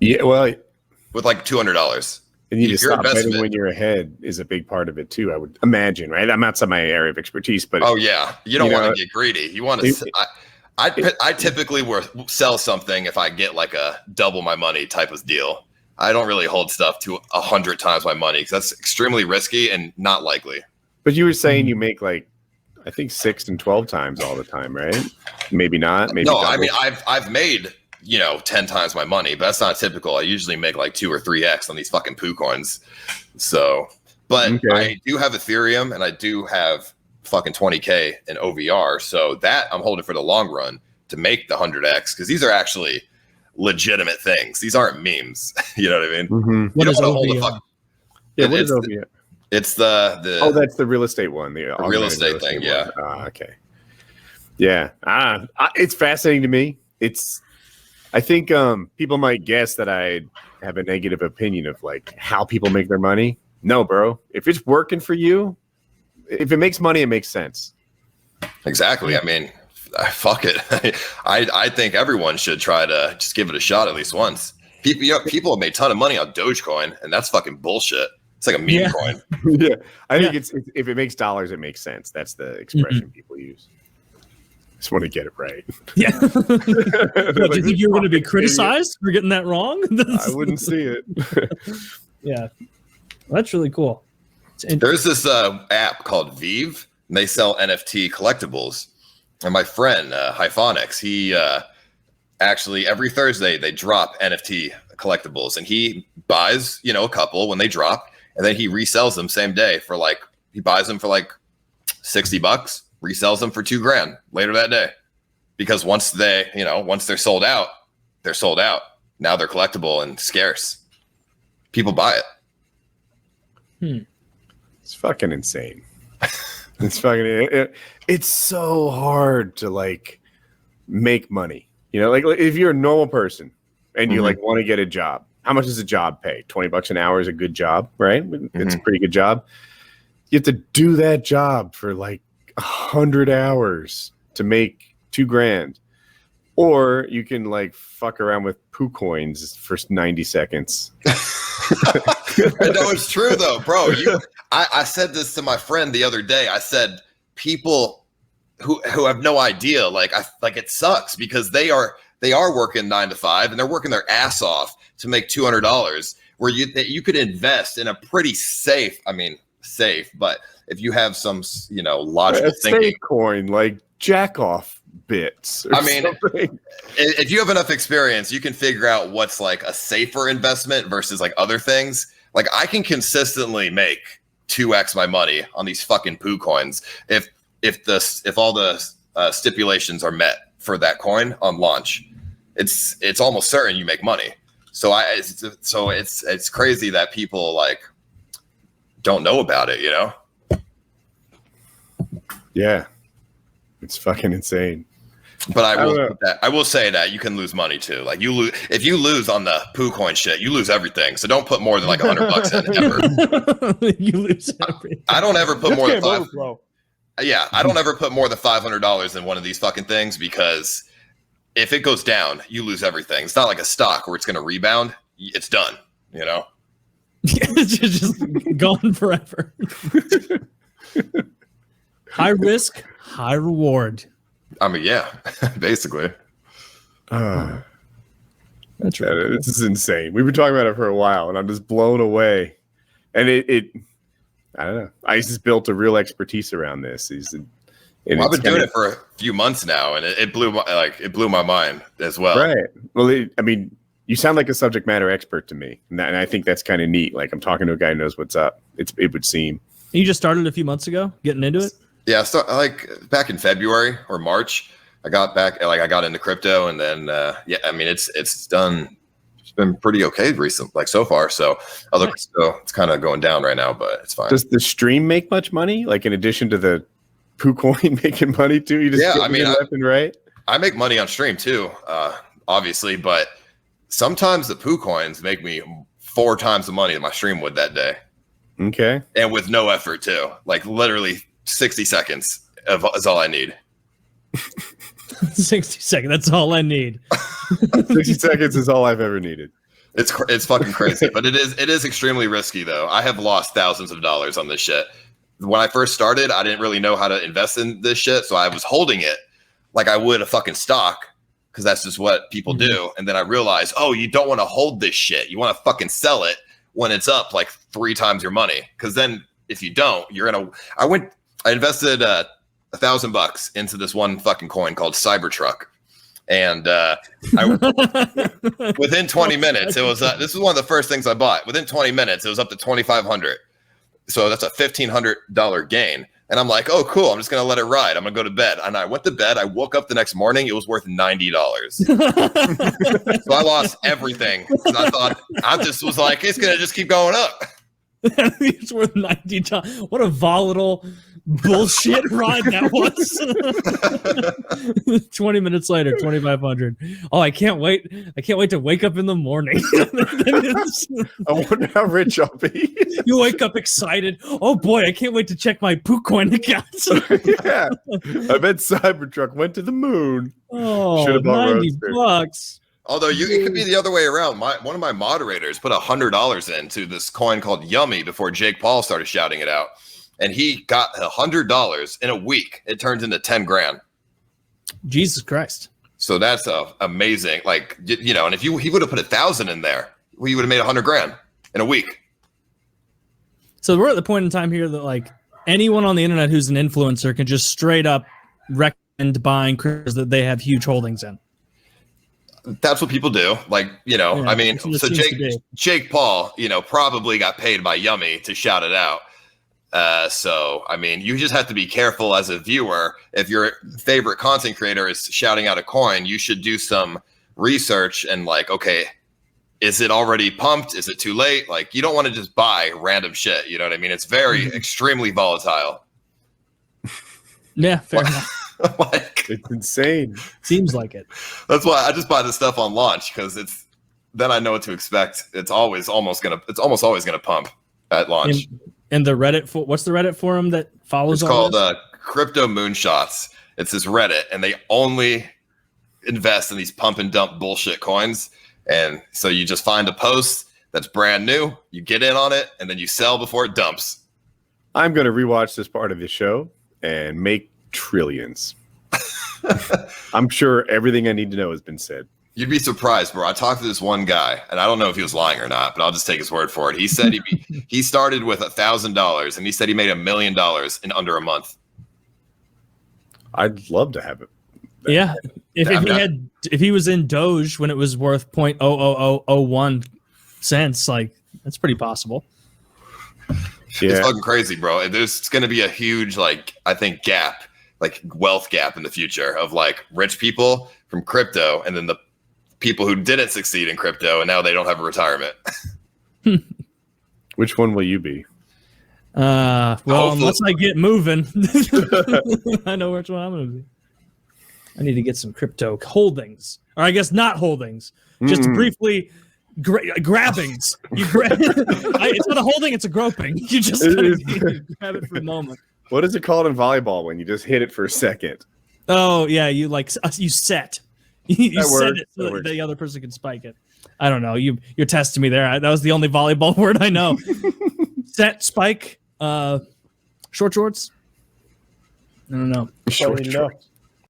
Yeah, well, with like $200. And you just stop betting when you're ahead is a big part of it too, I would imagine, right? I'm outside my area of expertise, but you don't want to get greedy. You want to. I typically will sell something if I get like a double my money type of deal. I don't really hold stuff to 100 times my money because that's extremely risky and not likely. But you were saying you make like, I think 6 and 12 times all the time, right? Maybe not. Maybe no. double. I mean, I've made 10 times my money, but that's not typical. I usually make like 2 or 3x on these fucking poo coins. So, but I do have Ethereum and I do have fucking 20K in OVR. So that I'm holding for the long run to make the 100x because these are actually legitimate things. These aren't memes. You know what I mean? Mm-hmm. What is OVR? What is OVR? It's the that's the real estate one. The real estate thing. Yeah. Okay. Yeah. It's fascinating to me. I think people might guess that I have a negative opinion of like how people make their money. No, bro. If it's working for you, if it makes money, it makes sense. Exactly. I mean, fuck it. I think everyone should try to just give it a shot at least once. People have made a ton of money on Dogecoin, and that's fucking bullshit. It's like a meme coin. Yeah. I think it's if it makes dollars, it makes sense. That's the expression people use. Just want to get it right. Yeah. Do you think you're going to be criticized for getting that wrong? I wouldn't see it. Yeah. Well, that's really cool. There's this app called Vive, and they sell NFT collectibles. And my friend, Hyphonics, he actually every Thursday they drop NFT collectibles, and he buys, a couple when they drop, and then he resells them same day for like, he buys them for like $60, resells them for $2,000 later that day. Because once they're sold out, they're sold out. Now they're collectible and scarce. People buy it. It's fucking insane. It's so hard to like make money. Like if you're a normal person and you like want to get a job, how much does a job pay? $20 an hour is a good job, right? It's a pretty good job. You have to do that job for like 100 hours to make $2,000. Or you can like fuck around with poo coins for 90 seconds. No, it's true though, bro. I said this to my friend the other day. I said people who have no idea, like it sucks because they are working 9 to 5 and they're working their ass off to make $200. Where you could invest in a pretty safe, but if you have some logical thinking, safe coin like jack off bits. If you have enough experience, you can figure out what's like a safer investment versus like other things. Like I can consistently make 2x my money on these fucking poo coins if all the stipulations are met for that coin on launch. It's almost certain you make money. So it's crazy that people like don't know about it, Yeah. It's fucking insane. But I will say that you can lose money too. Like if you lose on the poo coin shit, you lose everything. So don't put more than like $100 in ever. You lose everything. I don't ever put more than I don't ever put more than $500 in one of these fucking things because if it goes down, you lose everything. It's not like a stock where it's going to rebound. It's done. It's just gone forever. High risk, high reward. Basically. That's right. This is insane. We've been talking about it for a while, and I'm just blown away. And I don't know. ICE has built a real expertise around this. I've been doing it for a few months now, and it blew my mind as well. Right. Well, you sound like a subject matter expert to me, and I think that's kind of neat. Like I'm talking to a guy who knows what's up. It would seem. You just started a few months ago, getting into it. Yeah, so like back in February or March, I got into crypto, and then it's been pretty okay recently, like so far. So other crypto, it's kind of going down right now, but it's fine. Does the stream make much money? Like in addition to the poo coin making money too? You just left and right. I make money on stream too, obviously, but sometimes the poo coins make me 4 times the money that my stream would that day. Okay. And with no effort too. Like literally 60 seconds is all I need. 60 seconds. That's all I need. 60 seconds is all I've ever needed. It's fucking crazy, but it is extremely risky though. I have lost thousands of dollars on this shit. When I first started, I didn't really know how to invest in this shit, so I was holding it like I would a fucking stock because that's just what people do. And then I realized, oh, you don't want to hold this shit. You want to fucking sell it when it's up like 3 times your money. Because then if you don't, you're gonna. I invested $1,000 into this one fucking coin called Cybertruck. And within 20 minutes, it was this is one of the first things I bought. Within 20 minutes, it was up to 2,500. So that's a $1,500 gain. And I'm like, oh, cool. I'm just going to let it ride. I'm going to go to bed. And I went to bed. I woke up the next morning. It was worth $90. So I lost everything. And I thought, I just was like, it's going to just keep going up. It's worth $90. What a volatile bullshit ride that was. 20 minutes later, 2,500. Oh, I can't wait. I can't wait to wake up in the morning. I wonder how rich I'll be. You wake up excited. Oh boy, I can't wait to check my PooCoin account. Yeah. I bet Cybertruck went to the moon. Oh, $90. Although it could be the other way around. One of my moderators put $100 into this coin called Yummy before Jake Paul started shouting it out, and he got $100 in a week. It turns into 10 grand. Jesus Christ! So that's amazing. Like and if he would have put 1,000 in there, he would have made 100 grand in a week. So we're at the point in time here that like anyone on the internet who's an influencer can just straight up recommend buying cryptos that they have huge holdings in. That's what people do. Like, Yeah, I mean, so Jake Paul, probably got paid by Yummy to shout it out. So, I mean, you just have to be careful as a viewer. If your favorite content creator is shouting out a coin, you should do some research and like, okay, is it already pumped? Is it too late? Like, you don't want to just buy random shit. You know what I mean? It's very extremely volatile. Yeah, fair enough. Like, it's insane. Seems like it. That's why I just buy this stuff on launch because then I know what to expect. It's almost always gonna pump at launch. And the Reddit what's the Reddit forum that follows? It's called Crypto Moonshots. It's this Reddit, and they only invest in these pump and dump bullshit coins. And so you just find a post that's brand new, you get in on it, and then you sell before it dumps. I'm gonna rewatch this part of the show and make trillions. I'm sure everything I need to know has been said. You'd be surprised, bro. I talked to this one guy, and I don't know if he was lying or not, but I'll just take his word for it. He said he started with $1,000, and he said he made $1 million in under a month. I'd love to have it. Yeah, if he was in Doge when it was worth 0.00001 cents, like that's pretty possible. Yeah. It's fucking crazy, bro. There's going to be a huge, like, I think, gap, like wealth gap in the future of like rich people from crypto and then the people who didn't succeed in crypto and now they don't have a retirement. Which one will you be? Well, unless I get moving, I know which one I'm going to be. I need to get some crypto holdings, or I guess not holdings, just briefly. Grabbings. It's not a holding; it's a groping. You just grab it for a moment. What is it called in volleyball when you just hit it for a second? Oh yeah, you set. You set it so that the other person can spike it. I don't know. You're testing me there. That was the only volleyball word I know. Set, spike, short shorts. I don't know. Short shorts.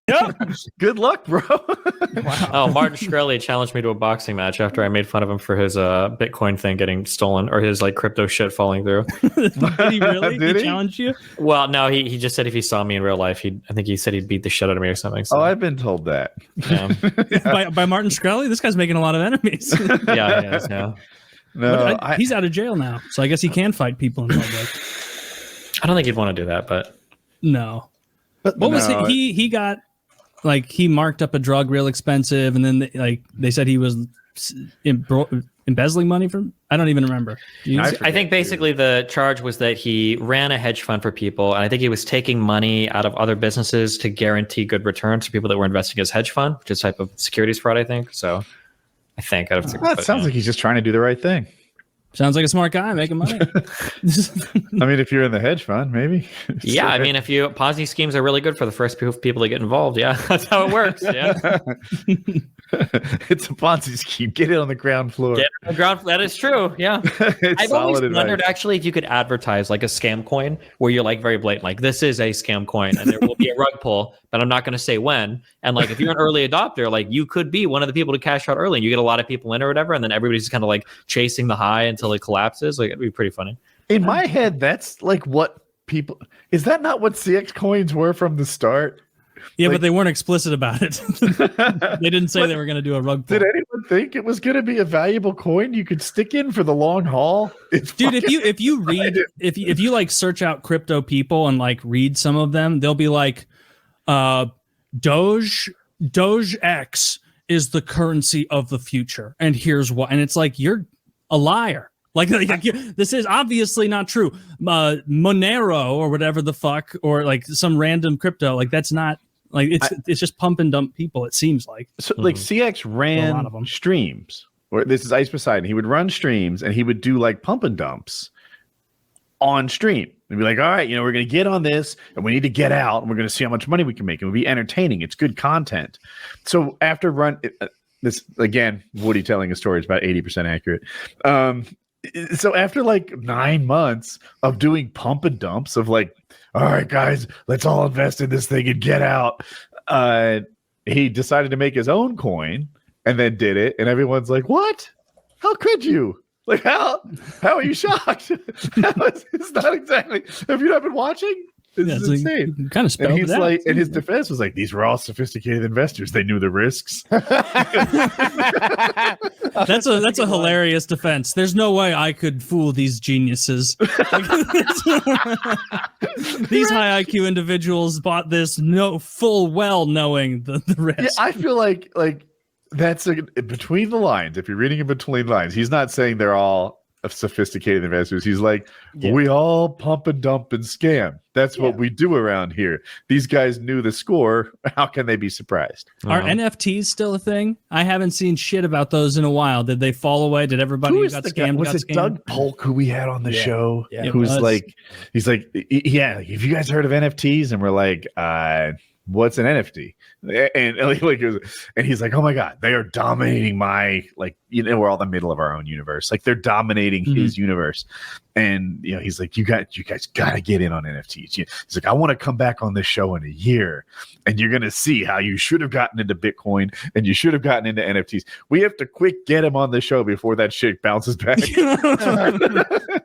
Yeah. Good luck, bro. Wow. Oh, Martin Shkreli challenged me to a boxing match after I made fun of him for his Bitcoin thing getting stolen or his like crypto shit falling through. Did he really? Did he challenge you? Well, no, he just said if he saw me in real life, I think he said he'd beat the shit out of me or something. So. Oh, I've been told that. Yeah. by Martin Shkreli? This guy's making a lot of enemies. Yeah, he is, yeah. No, he's out of jail now, so I guess he can fight people in public. I don't think he'd want to do that, but no. But what was it? He got. Like he marked up a drug real expensive, and then they said he was embezzling money from? I don't even remember. I think basically the charge was that he ran a hedge fund for people, and I think he was taking money out of other businesses to guarantee good returns for people that were investing in his hedge fund, which is a type of securities fraud, I think. So I think that sounds like he's just trying to do the right thing. Sounds like a smart guy making money. I mean, if you're in the hedge fund, maybe. Yeah, I mean, if you Ponzi schemes are really good for the first people to get involved. Yeah, that's how it works. Yeah, it's a Ponzi scheme. Get it on the ground floor. Get on the ground. That is true. Yeah, I've always wondered actually if you could advertise like a scam coin where you're like very blatant, like this is a scam coin, and there will be a rug pull, but I'm not going to say when. And like if you're an early adopter, like you could be one of the people to cash out early, and you get a lot of people in or whatever, and then everybody's just kind of like chasing the high until it collapses. Like it'd be pretty funny. In my head, that's like what people is that not what CX coins were from the start? Yeah, but they weren't explicit about it. They didn't say they were going to do a rug pull. Did anyone think it was going to be a valuable coin you could stick in for the long haul? Dude, if you read if you like search out crypto people and like read some of them, they'll be like Doge X is the currency of the future, and here's why. And it's like you're a liar. Like this is obviously not true. Monero or whatever the fuck, or like some random crypto. Like that's not like it's just pump and dump people. It seems like so. Like CX ran streams. Or this is Ice Poseidon. He would run streams and he would do like pump and dumps on stream. And be like, all right, we're going to get on this and we need to get out and we're going to see how much money we can make. It will be entertaining. It's good content. So after this again, Woody telling a story is about 80% accurate. So after like 9 months of doing pump and dumps of like, all right, guys, let's all invest in this thing and get out. He decided to make his own coin and then did it. And everyone's like, what? How could you? Like, how are you shocked? It's not exactly. Have you not been watching? This is insane. Kind of spelled and he's it like, out. and his defense was like, these were all sophisticated investors. They knew the risks. That's a hilarious defense. There's no way I could fool these geniuses. These high IQ individuals bought this full well knowing the risk. Yeah, I feel like that's between the lines. If you're reading in between lines, he's not saying they're all sophisticated investors. He's like, we all pump and dump and scam. That's what we do around here. These guys knew the score. How can they be surprised? Are NFTs still a thing? I haven't seen shit about those in a while. Did they fall away? Did everybody who got scammed? Was it Doug Polk who we had on the show? Yeah, who's like, he's like, yeah, have you guys heard of NFTs? And we're like, what's an NFT? And he's like, oh my God, they are dominating my, like, we're all the middle of our own universe. Like they're dominating his universe. And, he's like, you guys got to get in on NFTs. He's like, I want to come back on this show in a year and you're going to see how you should have gotten into Bitcoin and you should have gotten into NFTs. We have to get him on the show before that shit bounces back.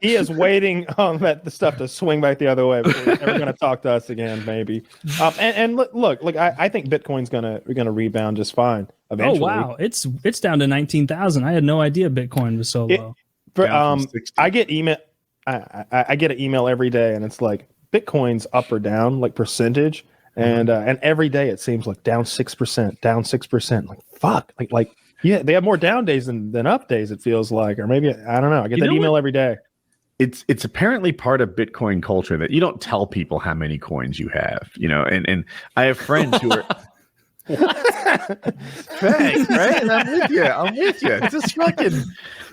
He is waiting on the stuff to swing back the other way before he's ever going to talk to us again, maybe. And look, I think Bitcoin's gonna rebound just fine eventually. Oh wow, it's down to 19,000. I had no idea Bitcoin was so low. I get email. I get an email every day, and it's like Bitcoin's up or down, like percentage, and every day it seems like down 6%, down 6%. Like fuck, like yeah, they have more down days than up days. It feels like, or maybe I don't know. I get that email every day. It's apparently part of Bitcoin culture that you don't tell people how many coins you have, and I have friends who are thanks, right? And I'm with you. Just fucking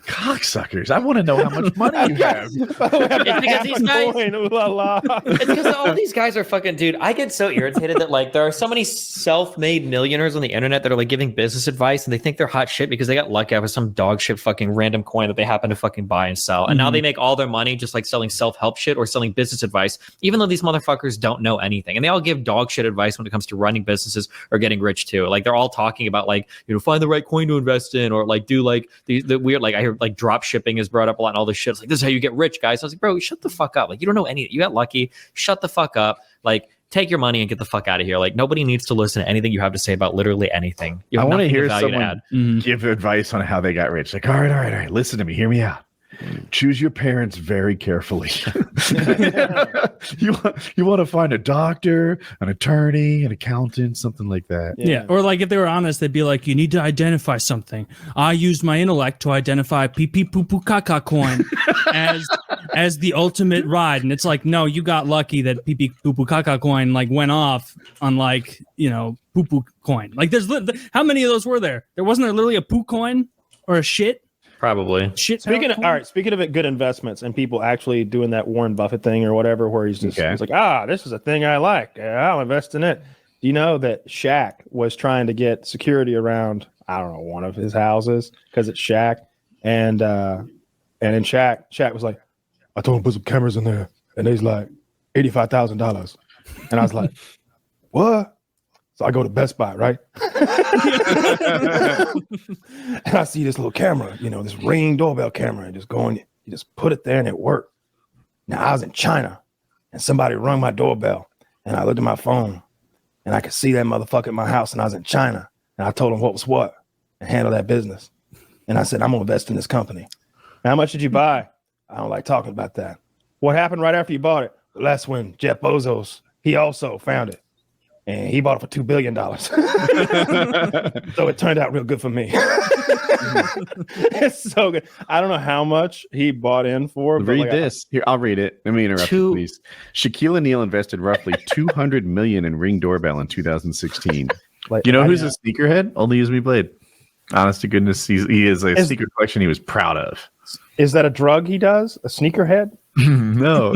cocksuckers. I want to know how much money you have. It's because these guys. It's because all these guys are fucking dude. I get so irritated that like there are so many self-made millionaires on the internet that are like giving business advice and they think they're hot shit because they got lucky out with some dog shit fucking random coin that they happen to fucking buy and sell. And now they make all their money just like selling self-help shit or selling business advice, even though these motherfuckers don't know anything. And they all give dog shit advice when it comes to running businesses or getting rich too. Like they're all talking about like, find the right coin to invest in or like do like the weird, like I hear like drop shipping is brought up a lot and all this shit. It's like, this is how you get rich, guys. I was like, bro, shut the fuck up. Like you don't know anything. You got lucky. Shut the fuck up. Like take your money and get the fuck out of here. Like nobody needs to listen to anything you have to say about literally anything. I want to hear someone give advice on how they got rich. Like, all right. Listen to me. Hear me out. Choose your parents very carefully. You want to find a doctor, an attorney, an accountant, something like that. Yeah. Or like if they were honest, they'd be like, you need to identify something. I used my intellect to identify pee poo poo caca coin as the ultimate ride. And it's like, no, you got lucky that pee pee poo poo caca coin like went off on like, poo poo coin. Like how many of those were there? Wasn't there literally a poo coin or a shit? Probably. Shit. Speaking of it, good investments and people actually doing that Warren Buffett thing or whatever, where he's just he's like, this is a thing I like. I'll invest in it. Do you know that Shaq was trying to get security around, I don't know, one of his houses because it's Shaq, and then Shaq was like, I told him to put some cameras in there, and he's like $85,000, and I was like, what? So I go to Best Buy, right? And I see this little camera, this Ring doorbell camera, and you just put it there and it worked. Now I was in China and somebody rung my doorbell and I looked at my phone and I could see that motherfucker at my house and I was in China and I told him what was what and handle that business. And I said, I'm gonna invest in this company. How much did you buy? I don't like talking about that. What happened right after you bought it? Well, that's when Jeff Bezos, he also found it. And he bought it for $2 billion. So it turned out real good for me. It's so good. I don't know how much he bought in for. Read this. Here, I'll read it. Let me interrupt you, please. Shaquille O'Neal invested roughly $200 million in Ring doorbell in 2016. Who's a sneakerhead? Only Use Me Blade. Honest to goodness, he is a sneaker collection he was proud of. Is that a drug he does? A sneakerhead? No,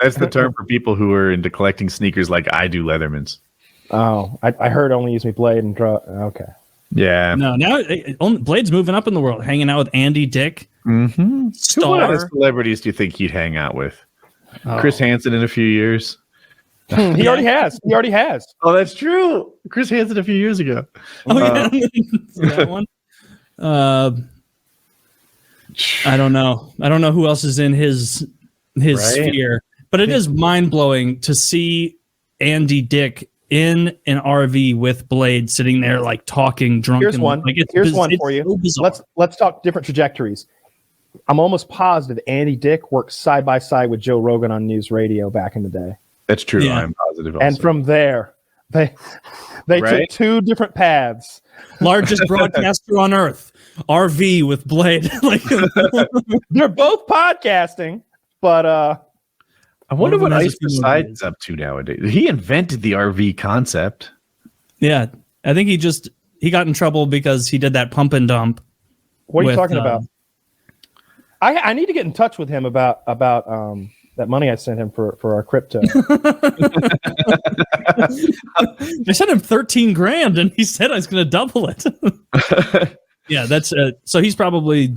that's the term for people who are into collecting sneakers like I do Leathermans. Oh, I heard Only Use Me Blade and draw. Okay. Yeah. No, now Blade's moving up in the world, hanging out with Andy Dick. Mm-hmm. Star. What other celebrities do you think he'd hang out with? Chris Hansen in a few years. He already has. Oh, that's true. Chris Hansen a few years ago. Oh, yeah. That one. I don't know. I don't know who else is in his sphere, but it is mind blowing to see Andy Dick in an RV with Blade sitting there like talking drunk. Here's one. Here's one for you. So let's talk different trajectories. I'm almost positive Andy Dick worked side by side with Joe Rogan on News Radio back in the day. That's true. Yeah. I'm positive. Also. And from there, they took two different paths. Largest broadcaster on earth, RV with Blade. Like they're both podcasting, but I wonder what Ice Poseidon's up to nowadays. He invented the RV concept. Yeah, I think he got in trouble because he did that pump and dump. What are you talking about? I need to get in touch with him about that money I sent him for our crypto. I sent him $13,000 and he said I was going to double it. Yeah, that's so he's probably,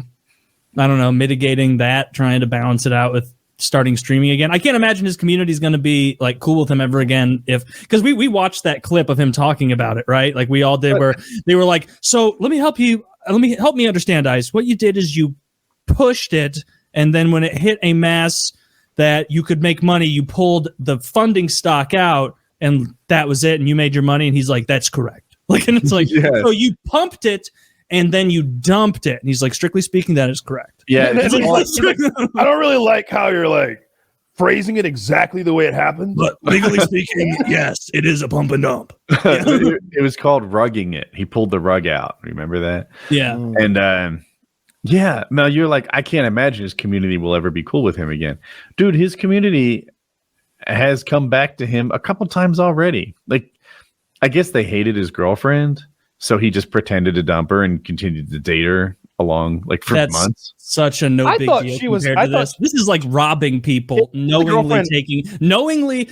I don't know, mitigating that, trying to balance it out with starting streaming again. I can't imagine his community is going to be like cool with him ever again because we watched that clip of him talking about it, right? Like we all did, where they were like, so let me help me understand, Ice. What you did is you pushed it, and then when it hit a mass that you could make money, you pulled the funding stock out, and that was it, and you made your money. And he's like, that's correct. Like, and it's like, yes. So you pumped it and then you dumped it. And he's like, strictly speaking, that is correct. Yeah. I don't really like how you're like phrasing it exactly the way it happened. But legally speaking, yes, it is a pump and dump. It was called rugging it. He pulled the rug out. Remember that? Yeah. And yeah, Mel, you're like, I can't imagine his community will ever be cool with him again. Dude, his community has come back to him a couple times already. Like, I guess they hated his girlfriend, so he just pretended to dump her and continued to date her along like for months. Such a big deal This is like robbing people, knowingly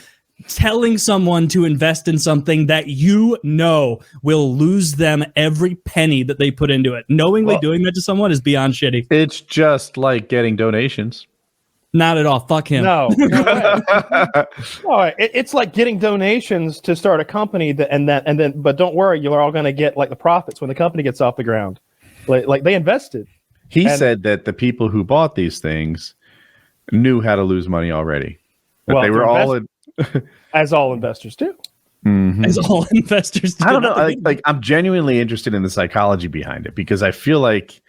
telling someone to invest in something that you know will lose them every penny that they put into it. Knowingly doing that to someone is beyond shitty. It's just like getting donations. Not at all. Fuck him. No. It's like getting donations to start a company but don't worry, you're all going to get like the profits when the company gets off the ground. Like they invested. He said that the people who bought these things knew how to lose money already. That they were all as all investors do. Mm-hmm. As all investors do. I don't know. I'm genuinely interested in the psychology behind it because I feel like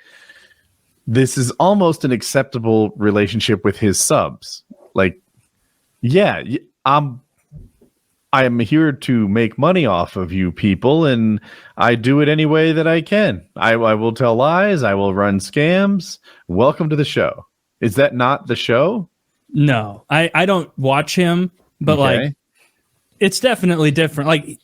this is almost an acceptable relationship with his subs. Like, yeah, I am here to make money off of you people, and I do it any way that I can. I will tell lies. I will run scams. Welcome to the show. Is that not the show? No, I don't watch him, but like, it's definitely different. Like,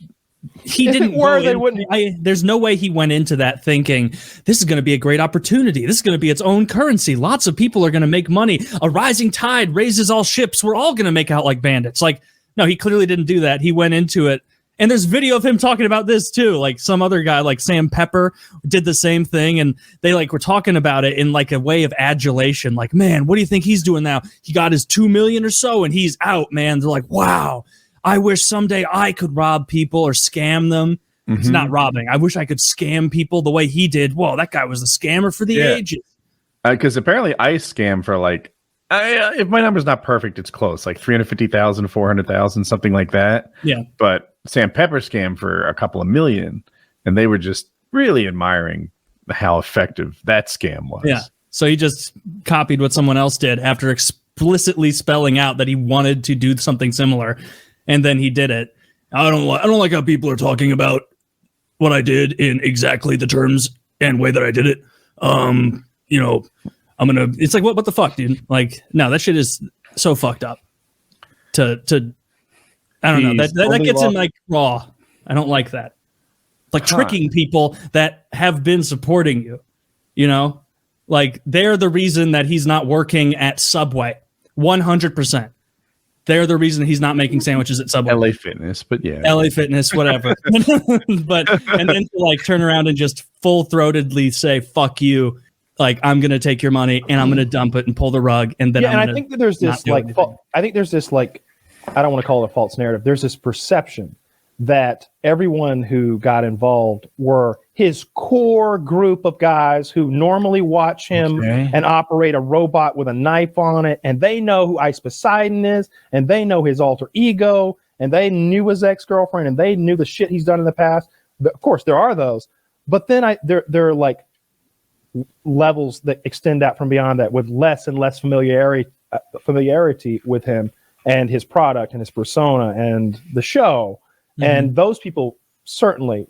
he didn't. There's no way he went into that thinking this is going to be a great opportunity. This is going to be its own currency. Lots of people are going to make money. A rising tide raises all ships. We're all going to make out like bandits. Like, no, he clearly didn't do that. He went into it. And there's video of him talking about this too. Like some other guy, like Sam Pepper, did the same thing. And they like were talking about it in like a way of adulation. Like, man, what do you think he's doing now? He got his 2 million or so and he's out, man. They're like, wow, I wish someday I could rob people or scam them. Mm-hmm. It's not robbing. I wish I could scam people the way he did. Whoa, that guy was a scammer for the ages. Because apparently ICE scam for like, if my number's not perfect, it's close, like 350,000, 400,000, something like that. Yeah. But Sam Pepper scam for a couple of million, and they were just really admiring how effective that scam was. Yeah. So he just copied what someone else did after explicitly spelling out that he wanted to do something similar, and then he did it. I don't like how people are talking about what I did in exactly the terms and way that I did it. You know, it's like, what the fuck, dude? Like, no, that shit is so fucked up to I don't know. That gets in like raw. I don't like that. Like tricking people that have been supporting you, you know, like they're the reason that he's not working at Subway. 100%. They're the reason he's not making sandwiches at Subway. LA Fitness, but yeah. LA Fitness, whatever. But, and then to like turn around and just full-throatedly say, fuck you. Like, I'm going to take your money and I'm going to dump it and pull the rug. And then I think that there's this like, I think there's this like, I don't want to call it a false narrative. There's this perception that everyone who got involved were his core group of guys who normally watch him and operate a robot with a knife on it. And they know who Ice Poseidon is, and they know his alter ego, and they knew his ex-girlfriend, and they knew the shit he's done in the past. Of course, there are those. But then there are like levels that extend out from beyond that with less and less familiarity with him and his product and his persona and the show. Mm-hmm. And those people certainly,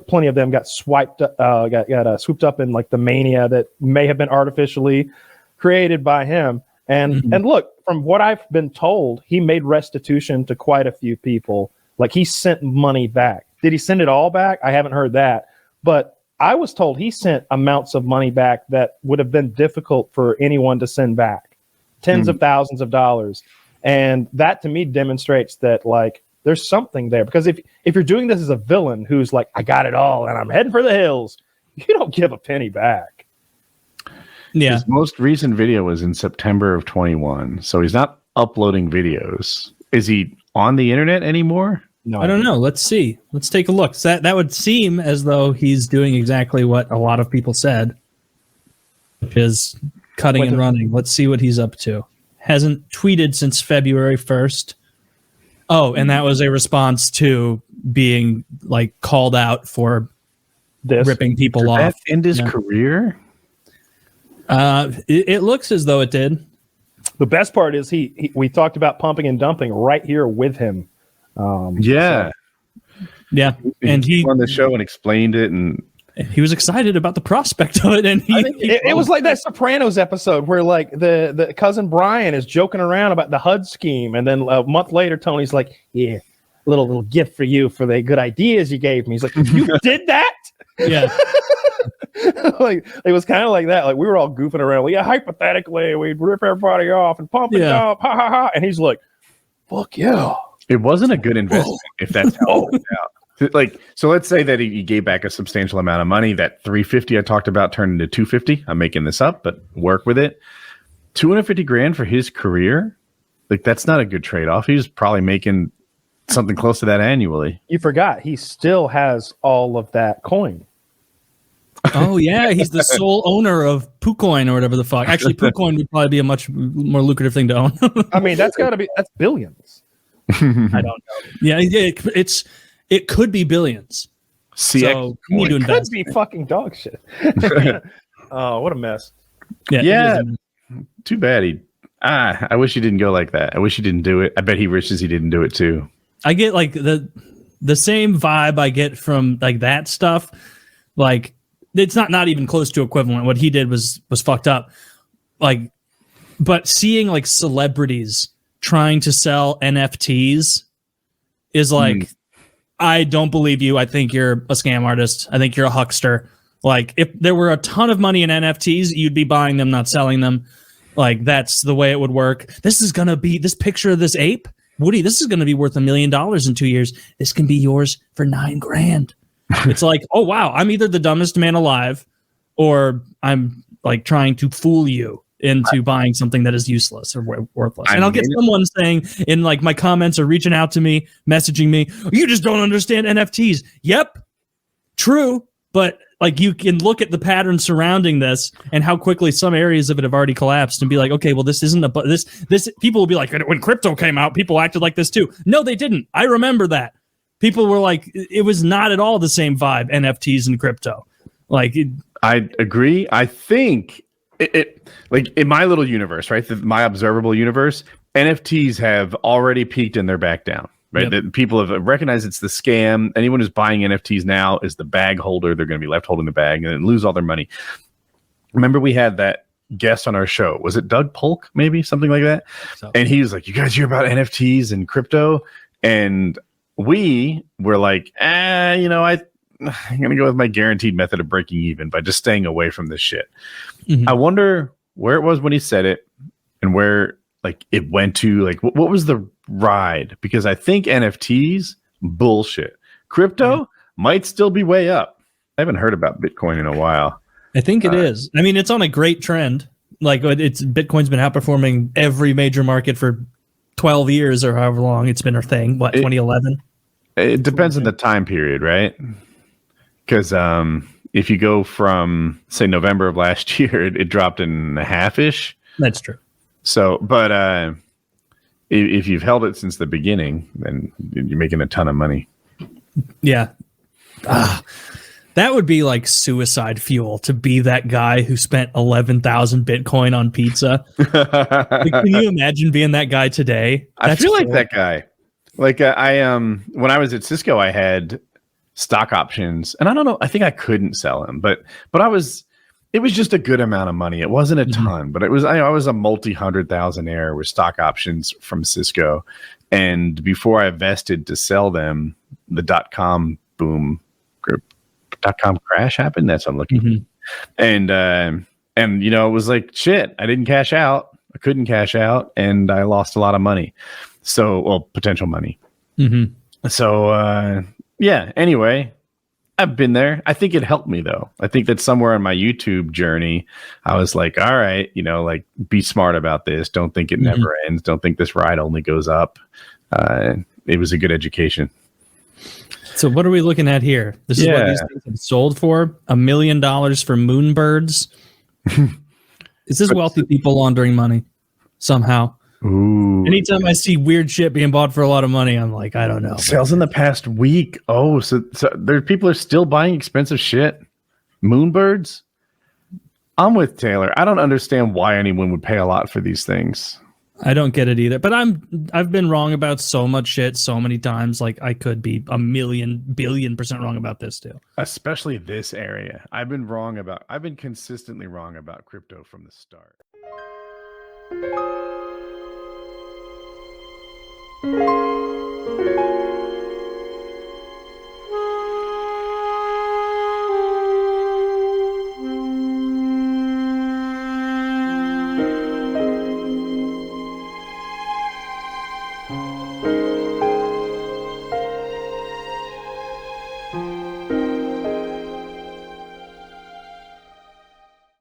plenty of them got swooped up in like the mania that may have been artificially created by him. And and look, from what I've been told, he made restitution to quite a few people. Like he sent money back. Did he send it all back? I haven't heard that. But I was told he sent amounts of money back that would have been difficult for anyone to send back. Tens of thousands of dollars. And that to me demonstrates that like there's something there, because if you're doing this as a villain who's like, I got it all and I'm heading for the hills, you don't give a penny back. Yeah. His most recent video was in September of 21. So he's not uploading videos. Is he on the internet anymore? No, I don't know. Let's see. Let's take a look. So that would seem as though he's doing exactly what a lot of people said, which is cutting and running. Let's see what he's up to. Hasn't tweeted since February 1st. Oh, and that was a response to being like called out for ripping people off. Did that end his career? It looks as though it did. The best part is we talked about pumping and dumping right here with him. Yeah, and he on the show and explained it, and he was excited about the prospect of it. And it was like that Sopranos episode where like the cousin Brian is joking around about the HUD scheme, and then a month later Tony's like, "Yeah, little gift for you for the good ideas you gave me." He's like, "You did that?" Yeah. Like it was kind of like that. Like we were all goofing around. Like, yeah, hypothetically, we'd rip everybody off and pump and dump, ha ha ha. And he's like, "Fuck yeah." It wasn't a good investment if that's how it worked out. Like, so let's say that he gave back a substantial amount of money. That 350 I talked about turned into 250. I'm making this up, but work with it. 250 grand for his career. Like that's not a good trade-off. He's probably making something close to that annually. You forgot he still has all of that coin. Oh yeah, he's the sole owner of PooCoin or whatever the fuck. Actually, PooCoin would probably be a much more lucrative thing to own. I mean, that's billions. I don't know. Yeah, it could be billions. CX so you need to invest. Could be fucking dog shit. Oh, what a mess. Yeah. Too bad I wish he didn't go like that. I wish he didn't do it. I bet he wishes he didn't do it too. I get like the same vibe I get from like that stuff. Like it's not even close to equivalent. What he did was fucked up. Like, but seeing like celebrities trying to sell NFTs is like, I don't believe you. I think you're a scam artist. I think you're a huckster. Like if there were a ton of money in NFTs, you'd be buying them, not selling them. Like that's the way it would work. This is going to be this picture of this ape. Woody, this is going to be worth $1 million in 2 years. This can be yours for $9,000. It's like, oh, wow. I'm either the dumbest man alive or I'm like trying to fool you into buying something that is useless or worthless. And I'll get someone saying in like my comments or reaching out to me, messaging me, you just don't understand NFTs. Yep, true. But like you can look at the pattern surrounding this and how quickly some areas of it have already collapsed and be like, okay, well, this isn't this people will be like, when crypto came out, people acted like this too. No, they didn't. I remember that. People were like, it was not at all the same vibe, NFTs and crypto. Like, I agree. I think it like in my little universe, right? My observable universe, NFTs have already peaked and they're back down. Right, yep. That people have recognized it's the scam. Anyone who's buying NFTs now is the bag holder. They're going to be left holding the bag and then lose all their money. Remember, we had that guest on our show. Was it Doug Polk? Maybe something like that. And he was like, "You guys hear about NFTs and crypto?" And we were like, I'm going to go with my guaranteed method of breaking even by just staying away from this shit. Mm-hmm. I wonder where it was when he said it and where like it went to. Like, what was the ride? Because I think NFTs bullshit. Crypto might still be way up. I haven't heard about Bitcoin in a while. I think it is. I mean, it's on a great trend. Like Bitcoin's been outperforming every major market for 12 years or however long it's been a thing. 2011? It depends on the time period, right? Because if you go from say November of last year, it dropped in a half-ish. That's true. So, but if you've held it since the beginning, then you're making a ton of money. Yeah. That would be like suicide fuel to be that guy who spent 11,000 Bitcoin on pizza. Like, can you imagine being that guy today? I feel like that guy. Like when I was at Cisco, I had stock options, and I don't know. I think I couldn't sell them, but it was just a good amount of money. It wasn't a ton, but it was. I was a multi-100,000-aire with stock options from Cisco, and before I vested to sell them, the .com boom, .com crash happened. That's what I'm looking for. And it was like shit. I didn't cash out. I couldn't cash out, and I lost a lot of money. So, potential money. So, yeah. Anyway. I've been there. I think it helped me though. I think that somewhere on my YouTube journey, I was like, all right, like be smart about this. Don't think it never ends. Don't think this ride only goes up. It was a good education. So what are we looking at here? This is what these things have sold for $1 million for moonbirds. Is this wealthy people laundering money somehow? Ooh. Anytime I see weird shit being bought for a lot of money, I'm like, I don't know. Sales in the past week. Oh, so there people are still buying expensive shit. Moonbirds. I'm with Taylor. I don't understand why anyone would pay a lot for these things. I don't get it either. But I've been wrong about so much shit so many times. Like I could be 1,000,000,000,000% wrong about this too. Especially this area. I've been consistently wrong about crypto from the start.